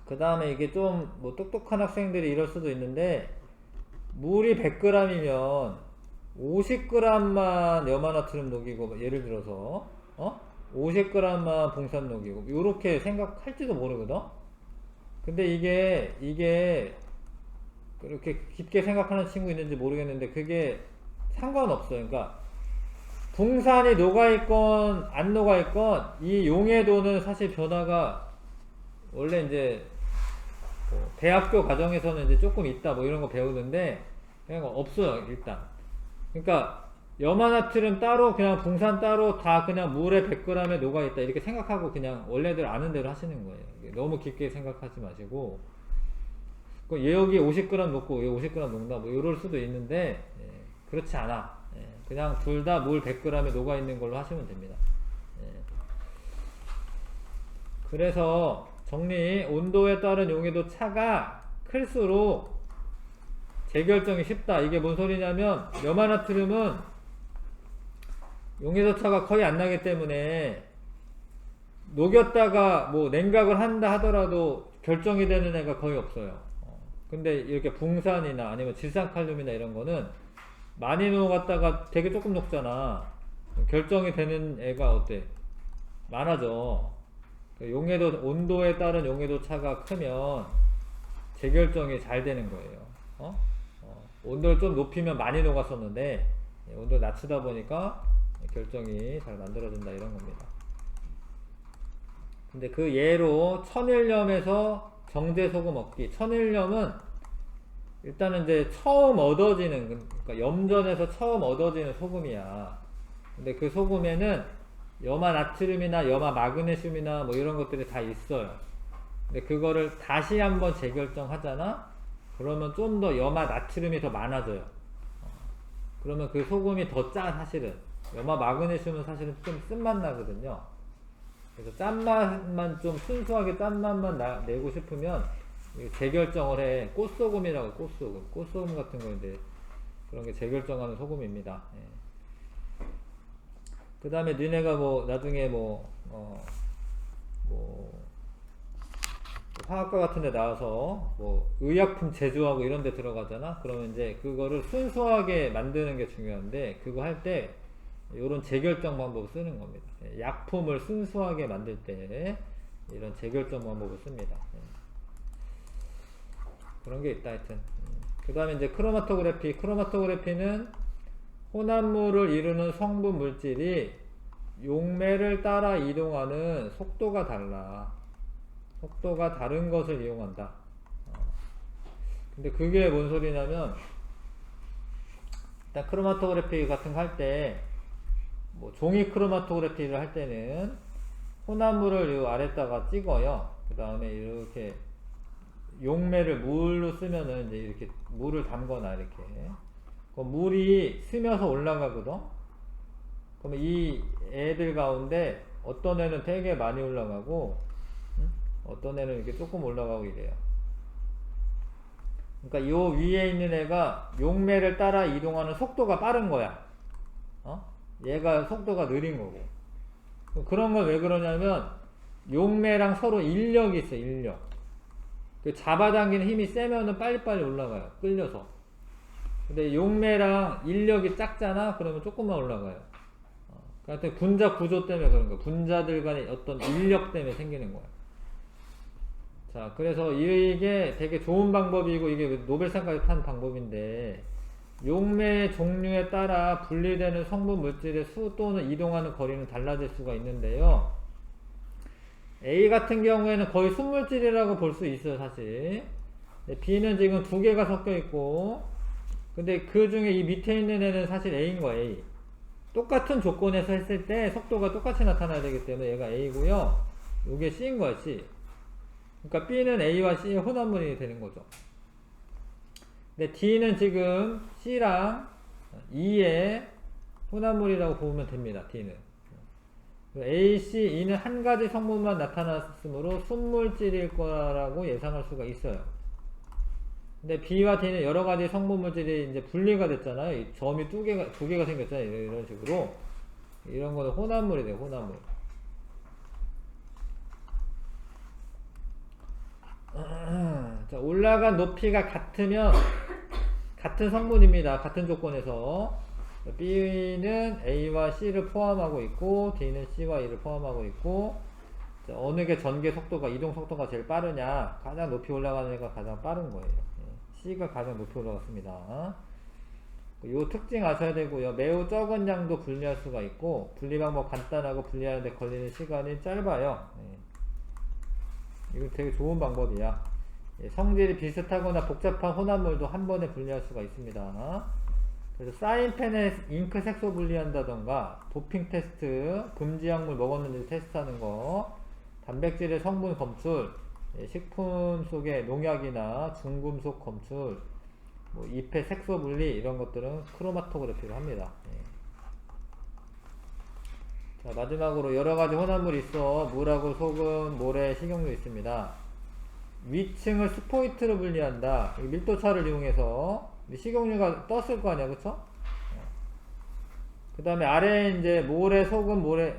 그 다음에 이게 좀 뭐 똑똑한 학생들이 이럴 수도 있는데, 물이 100g이면 50g만 염화나트륨 녹이고, 예를 들어서 50g만 붕산 녹이고 요렇게 생각할지도 모르거든. 근데 이게 그렇게 깊게 생각하는 친구 있는지 모르겠는데 그게 상관없어요. 그러니까 붕산이 녹아있건 안 녹아있건 이 용해도는 사실 변화가 원래 이제 뭐 대학교 과정에서는 이제 조금 있다 뭐 이런 거 배우는데 그냥 없어요, 일단. 그러니까 염화나트륨 따로 그냥 붕산 따로 다 그냥 물에 100g에 녹아있다 이렇게 생각하고 그냥 원래들 아는 대로 하시는 거예요. 너무 깊게 생각하지 마시고 얘 여기 50g 녹고 얘 50g 녹나 뭐 이럴 수도 있는데 그렇지 않아. 그냥 둘 다 물 100g에 녹아있는 걸로 하시면 됩니다. 그래서 정리, 온도에 따른 용해도 차가 클수록 재결정이 쉽다. 이게 뭔 소리냐면 염화나트륨은 용해도 차가 거의 안 나기 때문에 녹였다가 뭐 냉각을 한다 하더라도 결정이 되는 애가 거의 없어요. 근데 이렇게 붕산이나 아니면 질산칼륨이나 이런 거는 많이 녹았다가 되게 조금 녹잖아. 결정이 되는 애가 어때? 많아져. 용해도, 온도에 따른 용해도 차가 크면 재결정이 잘 되는 거예요. 온도를 좀 높이면 많이 녹았었는데 온도를 낮추다 보니까 결정이 잘 만들어진다 이런 겁니다. 근데 그 예로 천일염에서 정제소금 얻기. 천일염은 일단은 이제 처음 얻어지는, 그러니까 염전에서 처음 얻어지는 소금이야. 근데 그 소금에는 염화나트륨이나 염화마그네슘이나 뭐 이런 것들이 다 있어요. 근데 그거를 다시 한번 재결정하잖아? 그러면 좀 더 염화나트륨이 더 많아져요. 그러면 그 소금이 더 짜, 사실은. 염화마그네슘은 사실은 좀 쓴맛 나거든요. 그래서 짠맛만 좀 순수하게 짠맛만 내고 싶으면 재결정을 해. 꽃소금이라고, 꽃소금. 꽃소금 같은 거인데 그런 게 재결정하는 소금입니다. 그 다음에 니네가 뭐 나중에 뭐 화학과 같은 데 나와서 뭐 의약품 제조하고 이런 데 들어가잖아. 그러면 이제 그거를 순수하게 만드는 게 중요한데 그거 할 때 이런 재결정 방법을 쓰는 겁니다. 약품을 순수하게 만들 때 이런 재결정 방법을 씁니다. 그런 게 있다 하여튼. 그 다음에 이제 크로마토그래피. 크로마토그래피는 혼합물을 이루는 성분 물질이 용매를 따라 이동하는 속도가 달라. 속도가 다른 것을 이용한다. 근데 그게 뭔 소리냐면 일단 크로마토그래피 같은 거 할 때 뭐 종이 크로마토그래피를 할 때는 혼합물을 이 아래다가 찍어요. 그 다음에 이렇게 용매를 물로 쓰면은 이제 이렇게 물을 담거나 이렇게 물이 스며서 올라가거든. 그러면 이 애들 가운데 어떤 애는 되게 많이 올라가고 어떤 애는 이렇게 조금 올라가고 이래요. 그러니까 요 위에 있는 애가 용매를 따라 이동하는 속도가 빠른 거야. 얘가 속도가 느린 거고. 그런 건 왜 그러냐면 용매랑 서로 인력이 있어, 인력. 그 잡아당기는 힘이 세면은 빨리빨리 올라가요, 끌려서. 근데 용매랑 인력이 작잖아? 그러면 조금만 올라가요. 그러니까 분자 구조 때문에 그런 거야. 분자들 간의 어떤 인력 때문에 생기는 거야. 자, 그래서 이게 되게 좋은 방법이고, 이게 노벨상까지 탄 방법인데, 용매의 종류에 따라 분리되는 성분 물질의 수 또는 이동하는 거리는 달라질 수가 있는데요. A 같은 경우에는 거의 순물질이라고 볼 수 있어요, 사실. B는 지금 두 개가 섞여 있고, 근데 그 중에 이 밑에 있는 애는 사실 A인 거야, A. 똑같은 조건에서 했을 때 속도가 똑같이 나타나야 되기 때문에 얘가 A고요. 이게 C인 거야, C. 그러니까 B는 A와 C의 혼합물이 되는 거죠. 근데 D는 지금 C랑 E의 혼합물이라고 보면 됩니다, D는. A, C, E는 한 가지 성분만 나타났으므로 순물질일 거라고 예상할 수가 있어요. 근데 B와 D는 여러 가지 성분 물질이 이제 분리가 됐잖아요. 이 점이 두 개가 생겼잖아요. 이런 식으로. 이런 거는 혼합물이 돼요, 혼합물. 자, 올라간 높이가 같으면 같은 성분입니다. 같은 조건에서 B는 A와 C를 포함하고 있고 D는 C와 E를 포함하고 있고, 자, 어느 게 전개 속도가, 이동 속도가 제일 빠르냐, 가장 높이 올라가는 애가 가장 빠른 거예요. C가 가장 높이 올라갔습니다. 이 특징 아셔야 되고요. 매우 적은 양도 분리할 수가 있고, 분리 방법 간단하고 분리하는데 걸리는 시간이 짧아요. 이거 되게 좋은 방법이야. 성질이 비슷하거나 복잡한 혼합물도 한 번에 분리할 수가 있습니다. 그래서 사인펜에 잉크 색소 분리한다던가, 도핑 테스트, 금지 약물 먹었는지 테스트하는 거, 단백질의 성분 검출, 식품 속의 농약이나 중금속 검출, 뭐 잎의 색소 분리, 이런 것들은 크로마토그래피로 합니다. 자, 마지막으로 여러가지 혼합물이 있어. 물하고 소금, 모래, 식용유 있습니다. 위층을 스포이트로 분리한다. 밀도차를 이용해서 식용유가 떴을 거 아니야, 그쵸? 그 다음에 아래에 이제 모래, 소금, 모래,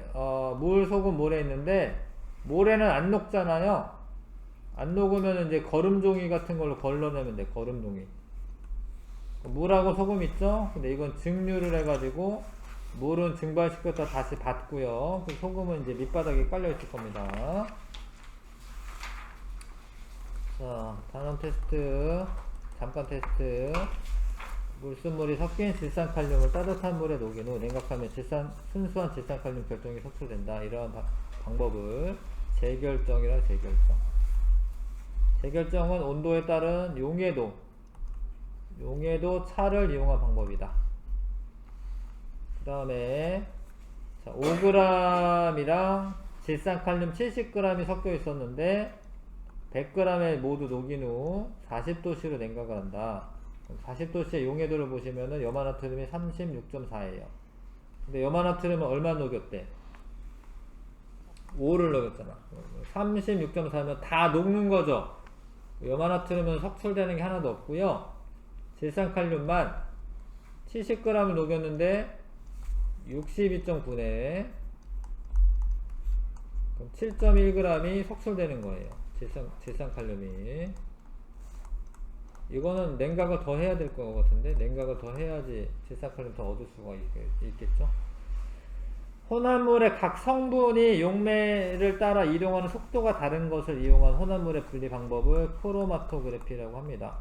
물, 소금, 모래 있는데, 모래는 안 녹잖아요. 안 녹으면 이제 거름종이 같은 걸로 걸러내면 돼, 거름종이. 물하고 소금 있죠? 근데 이건 증류를 해가지고, 물은 증발시켰다 다시 받고요. 그 소금은 이제 밑바닥에 깔려 있을 겁니다. 자, 단원 테스트, 잠깐 테스트. 물순물이 섞인 질산칼륨을 따뜻한 물에 녹인 후 냉각하면 순수한 질산칼륨 결정이 섭취된다. 이러한 방법을 재결정이라 재결정. 재결정은 온도에 따른 용해도 차를 이용한 방법이다. 그 다음에 5g이랑 질산칼륨 70g이 섞여 있었는데 100g에 모두 녹인 후 40도씨로 냉각을 한다. 40도씨의 용해도를 보시면은 염화나트륨이 36.4예요. 근데 염화나트륨은 얼마 녹였대? 5를 녹였잖아. 36.4면 다 녹는 거죠. 염화나트륨은 석출되는 게 하나도 없고요. 질산칼륨만 70g을 녹였는데 62.9네. 그럼 7.1g이 석출되는 거예요. 질산칼륨이. 이거는 냉각을 더 해야 될 것 같은데, 냉각을 더 해야지 질산칼륨 더 얻을 수가 있겠죠. 혼합물의 각 성분이 용매를 따라 이동하는 속도가 다른 것을 이용한 혼합물의 분리 방법을 크로마토그래피라고 합니다.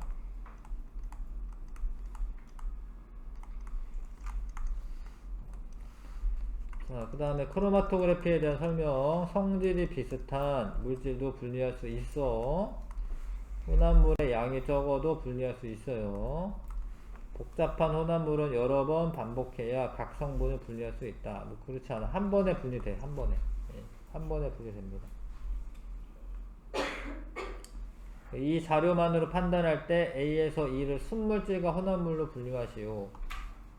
자, 그 다음에 크로마토그래피에 대한 설명. 성질이 비슷한 물질도 분리할 수 있어. 혼합물의 양이 적어도 분리할 수 있어요. 복잡한 혼합물은 여러 번 반복해야 각 성분을 분리할 수 있다. 뭐 그렇지 않아. 한 번에 분리돼. 한 번에. 한 번에 분리됩니다. 이 자료만으로 판단할 때 A에서 E를 순물질과 혼합물로 분류하시오.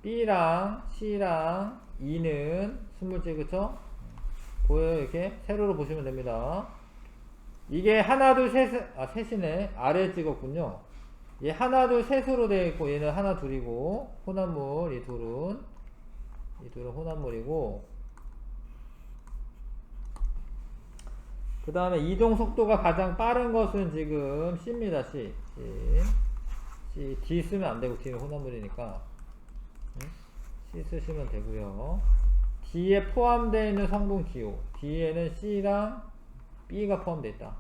B랑 C랑 E는 순물질, 그쵸? 보여요? 이렇게 세로로 보시면 됩니다. 이게 하나 둘 셋, 셋이네. 아래 찍었군요. 얘 하나 둘 셋으로 되어 있고 얘는 하나 둘이고 혼합물 이 둘은 혼합물이고 그 다음에 이동 속도가 가장 빠른 것은 지금 C입니다. C. D 쓰면 안 되고 D는 혼합물이니까 C 쓰시면 되고요. D에 포함되어 있는 성분 기호 D에는 C랑 B가 포함되어 있다.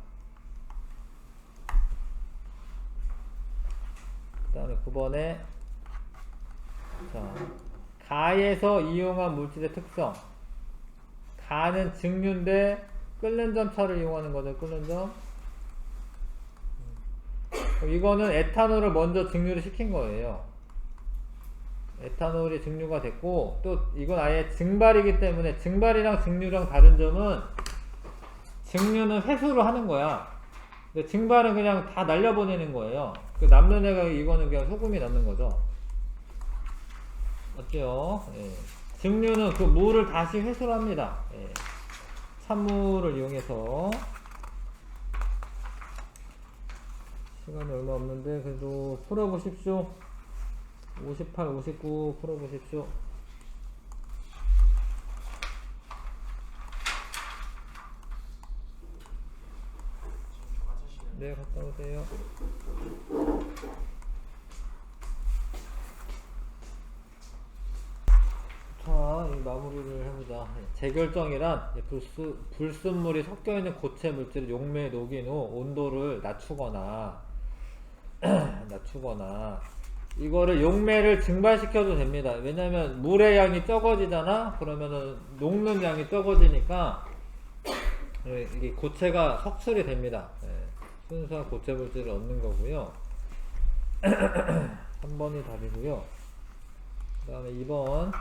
그 다음에 9번에 자, 가에서 이용한 물질의 특성 가는 증류인데 끓는 점 차를 이용하는 거죠. 끓는 점 이거는 에탄올을 먼저 증류를 시킨 거예요. 에탄올이 증류가 됐고 또 이건 아예 증발이기 때문에 증발이랑 증류랑 다른 점은 증류는 회수로 하는 거야. 근데 증발은 그냥 다 날려보내는 거예요. 그 남는 애가 이거는 그냥 소금이 남는 거죠. 맞죠? 예. 증류는 그 물을 다시 회수를 합니다. 예. 찬물을 이용해서 시간이 얼마 없는데 그래도 풀어보십시오. 58, 59 풀어보십시오. 네, 갔다 오세요. 자, 이 마무리를 해보자. 재결정이란 불순물이 섞여있는 고체 물질을 용매에 녹인 후 온도를 낮추거나 이거를 용매를 증발시켜도 됩니다. 왜냐면 물의 양이 적어지잖아? 그러면은 녹는 양이 적어지니까 이게 고체가 석출이 됩니다. 순수한 고체 물질을 얻는 거고요. 3번이 답이고요. 그 다음에 2번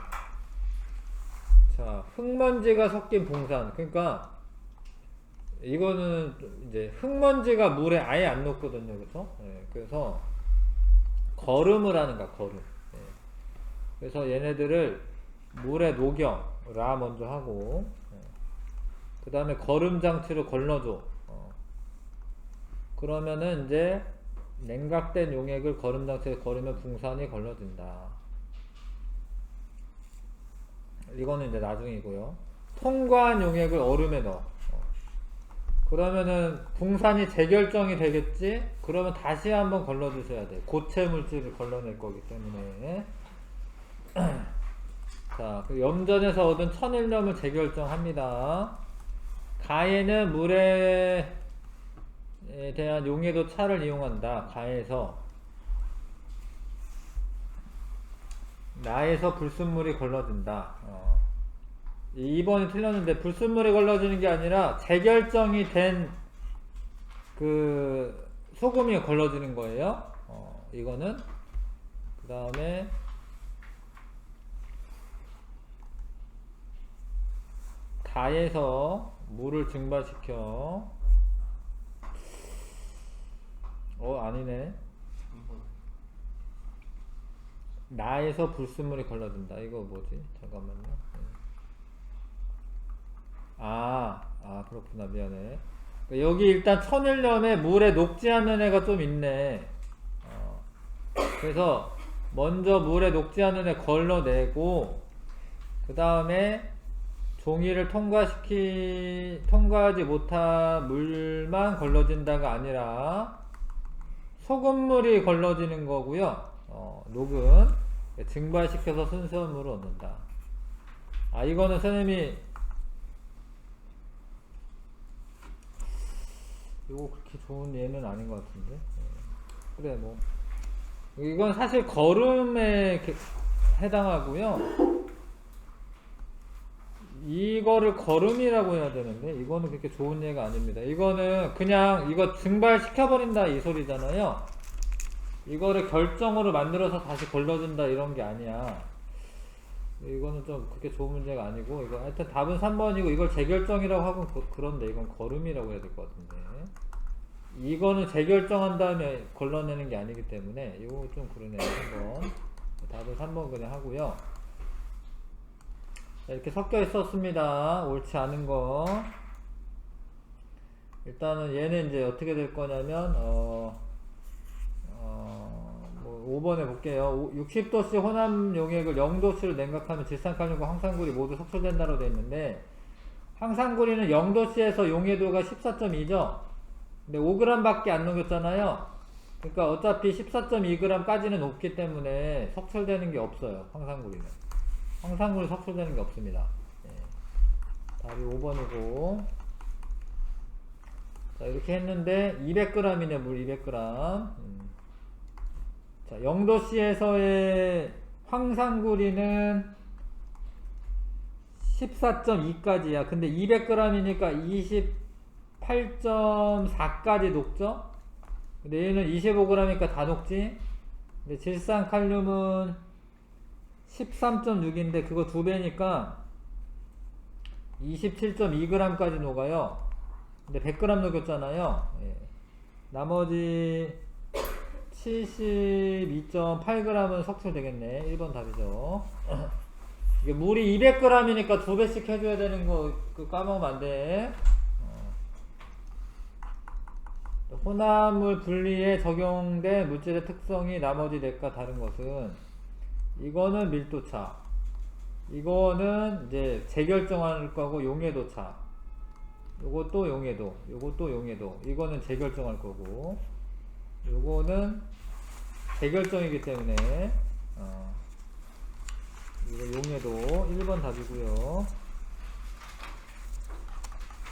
자, 흙먼지가 섞인 봉산. 그러니까 이거는 이제 흙먼지가 물에 아예 안 녹거든요. 그래서 그래서 거름을 하는 거야. 거름. 그래서 얘네들을 물에 녹여 라 먼저 하고 그 다음에 거름 장치로 걸러줘. 그러면은 이제 냉각된 용액을 거름 장치에 걸으면 붕산이 걸러진다. 이거는 이제 나중이고요. 통과한 용액을 얼음에 넣어. 그러면은 붕산이 재결정이 되겠지? 그러면 다시 한번 걸러주셔야 돼. 고체 물질을 걸러낼 거기 때문에. 자, 그 염전에서 얻은 천일염을 재결정합니다. 가에는 물에 대한 용해도 차를 이용한다. 가에서 나에서 불순물이 걸러진다. 2번이 틀렸는데 불순물이 걸러지는 게 아니라 재결정이 된 그 소금이 걸러지는 거예요. 이거는 그 다음에 가에서 물을 증발시켜 아니네. 나에서 불순물이 걸러진다. 이거 뭐지? 잠깐만요. 그렇구나. 미안해. 여기 일단 천일염에 물에 녹지 않는 애가 좀 있네. 그래서 먼저 물에 녹지 않는 애 걸러내고 그 다음에 종이를 통과하지 못한 물만 걸러진다가 아니라 소금물이 걸러지는 거고요. 녹은 증발시켜서 순수한 물을 얻는다. 이거는 선생님이 이거 그렇게 좋은 예는 아닌 것 같은데. 그래 뭐 이건 사실 거름에 해당하고요. 이거를 거름이라고 해야 되는데 이거는 그렇게 좋은 예가 아닙니다. 이거는 그냥 이거 증발시켜버린다 이 소리잖아요. 이거를 결정으로 만들어서 다시 걸러준다 이런 게 아니야. 이거는 좀 그렇게 좋은 문제가 아니고 이거 하여튼 답은 3번이고 이걸 재결정이라고 하고 그런데 이건 거름이라고 해야 될 것 같은데 이거는 재결정한 다음에 걸러내는 게 아니기 때문에 이거 좀 그러네요. 3번 답은 3번 그냥 하고요. 자, 이렇게 섞여 있었습니다. 옳지 않은 거 일단은 얘는 이제 어떻게 될 거냐면 5번에 볼게요. 60도씨 혼합 용액을 0도씨로 냉각하면 질산칼륨과 황산구리 모두 석출된다고 되어 있는데, 황산구리는 0도씨에서 용해도가 14.2죠. 근데 5g 밖에 안 녹였잖아요. 그러니까 어차피 14.2g 까지는 높기 때문에 석출되는 게 없어요. 황산구리는. 황산구리 석출되는 게 없습니다. 예. 답이 5번이고. 자, 이렇게 했는데 200g이네, 물 200g. 자, 0도씨에서의 황산구리는 14.2까지야. 근데 200g이니까 28.4까지 녹죠? 근데 얘는 25g이니까 다 녹지? 근데 질산칼륨은 13.6인데 그거 2배니까 27.2g까지 녹아요. 근데 100g 녹였잖아요. 예. 나머지 72.8g은 석출되겠네. 1번 답이죠. 이게 물이 200g이니까 2배씩 해줘야 되는 거 까먹으면 안 돼. 혼합물 분리에 적용된 물질의 특성이 나머지 넷과 다른 것은, 이거는 밀도차, 이거는 이제 재결정할 거고 용해도차, 요것도 용해도, 요것도 용해도, 이거는 재결정할 거고, 요거는 재결정이기 때문에 이거 용해도 1번 답이고요.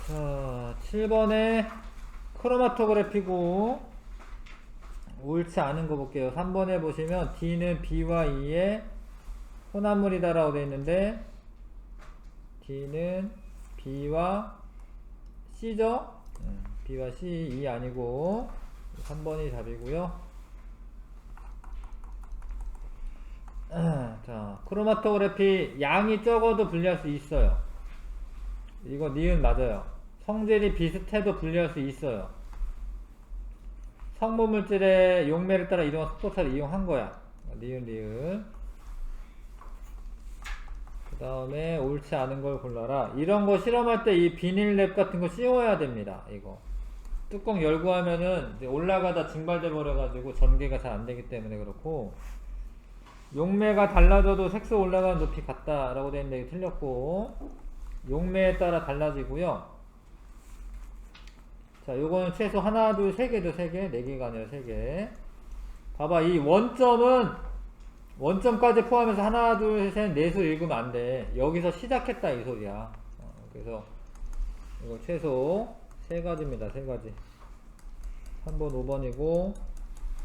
자, 7번에 크로마토그래피고 옳지 않은 거 볼게요. 3번에 보시면 D는 B와 E의 혼합물이다 라고 되어 있는데, D는 B와 C죠? B와 C, E 아니고 3번이 답이고요. 자, 크로마토그래피 양이 적어도 분리할 수 있어요. 이거 니은 맞아요. 성질이 비슷해도 분리할 수 있어요. 성분물질의 용매를 따라 이동한 속도차를 이용한 거야. 니은 리은. 그 다음에 옳지 않은 걸 골라라. 이런 거 실험할 때 이 비닐랩 같은 거 씌워야 됩니다. 이거 뚜껑 열고 하면은 이제 올라가다 증발돼 버려가지고 전개가 잘 안되기 때문에 그렇고, 용매가 달라져도 색소 올라가는 높이 같다 라고 되어 있는데 틀렸고, 용매에 따라 달라지고요. 자, 요거는 최소 하나, 둘, 세 개죠. 3개. 4개가 아니라 3개. 봐봐, 이 원점까지 포함해서 하나, 둘, 셋, 넷을 읽으면 안 돼. 여기서 시작했다 이 소리야. 그래서 이거 최소 3가지입니다. 3가지. 3번, 5번이고,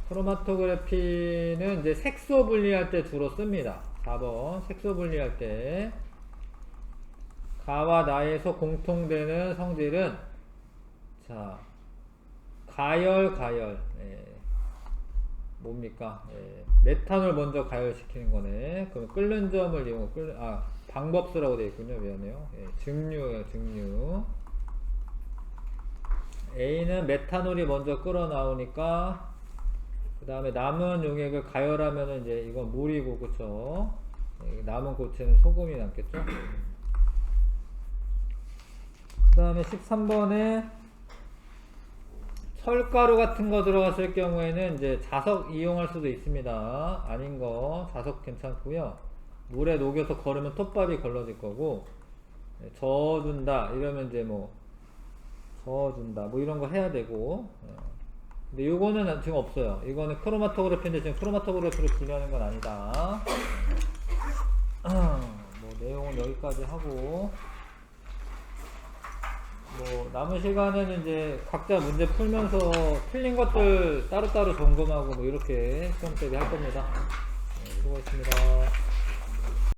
크로마토그래피는 이제 색소 분리할 때 주로 씁니다. 4번, 색소 분리할 때. 가와 나에서 공통되는 성질은, 자, 가열. 예. 뭡니까? 예. 메탄올 먼저 가열시키는 거네. 그럼 끓는 점을 방법수라고 되어 있군요. 미안해요. 예. 증류예요, 증류. A는 메탄올이 먼저 끓어 나오니까, 그 다음에 남은 용액을 가열하면은 이제 이건 물이고, 그쵸? 예. 남은 고체는 소금이 남겠죠? 그 다음에 13번에 철가루 같은 거 들어갔을 경우에는 이제 자석 이용할 수도 있습니다. 아닌 거 자석 괜찮고요. 물에 녹여서 걸으면 톱밥이 걸러질 거고, 저어준다 이러면 이제 뭐 저어준다 뭐 이런 거 해야 되고. 근데 요거는 지금 없어요. 이거는 크로마토그래피인데 지금 크로마토그래피로 분류하는 건 아니다. 뭐 내용은 여기까지 하고, 뭐 남은 시간에는 이제 각자 문제 풀면서 틀린 것들 따로따로 점검하고 뭐 이렇게 시험 대비 할 겁니다. 네, 수고했습니다.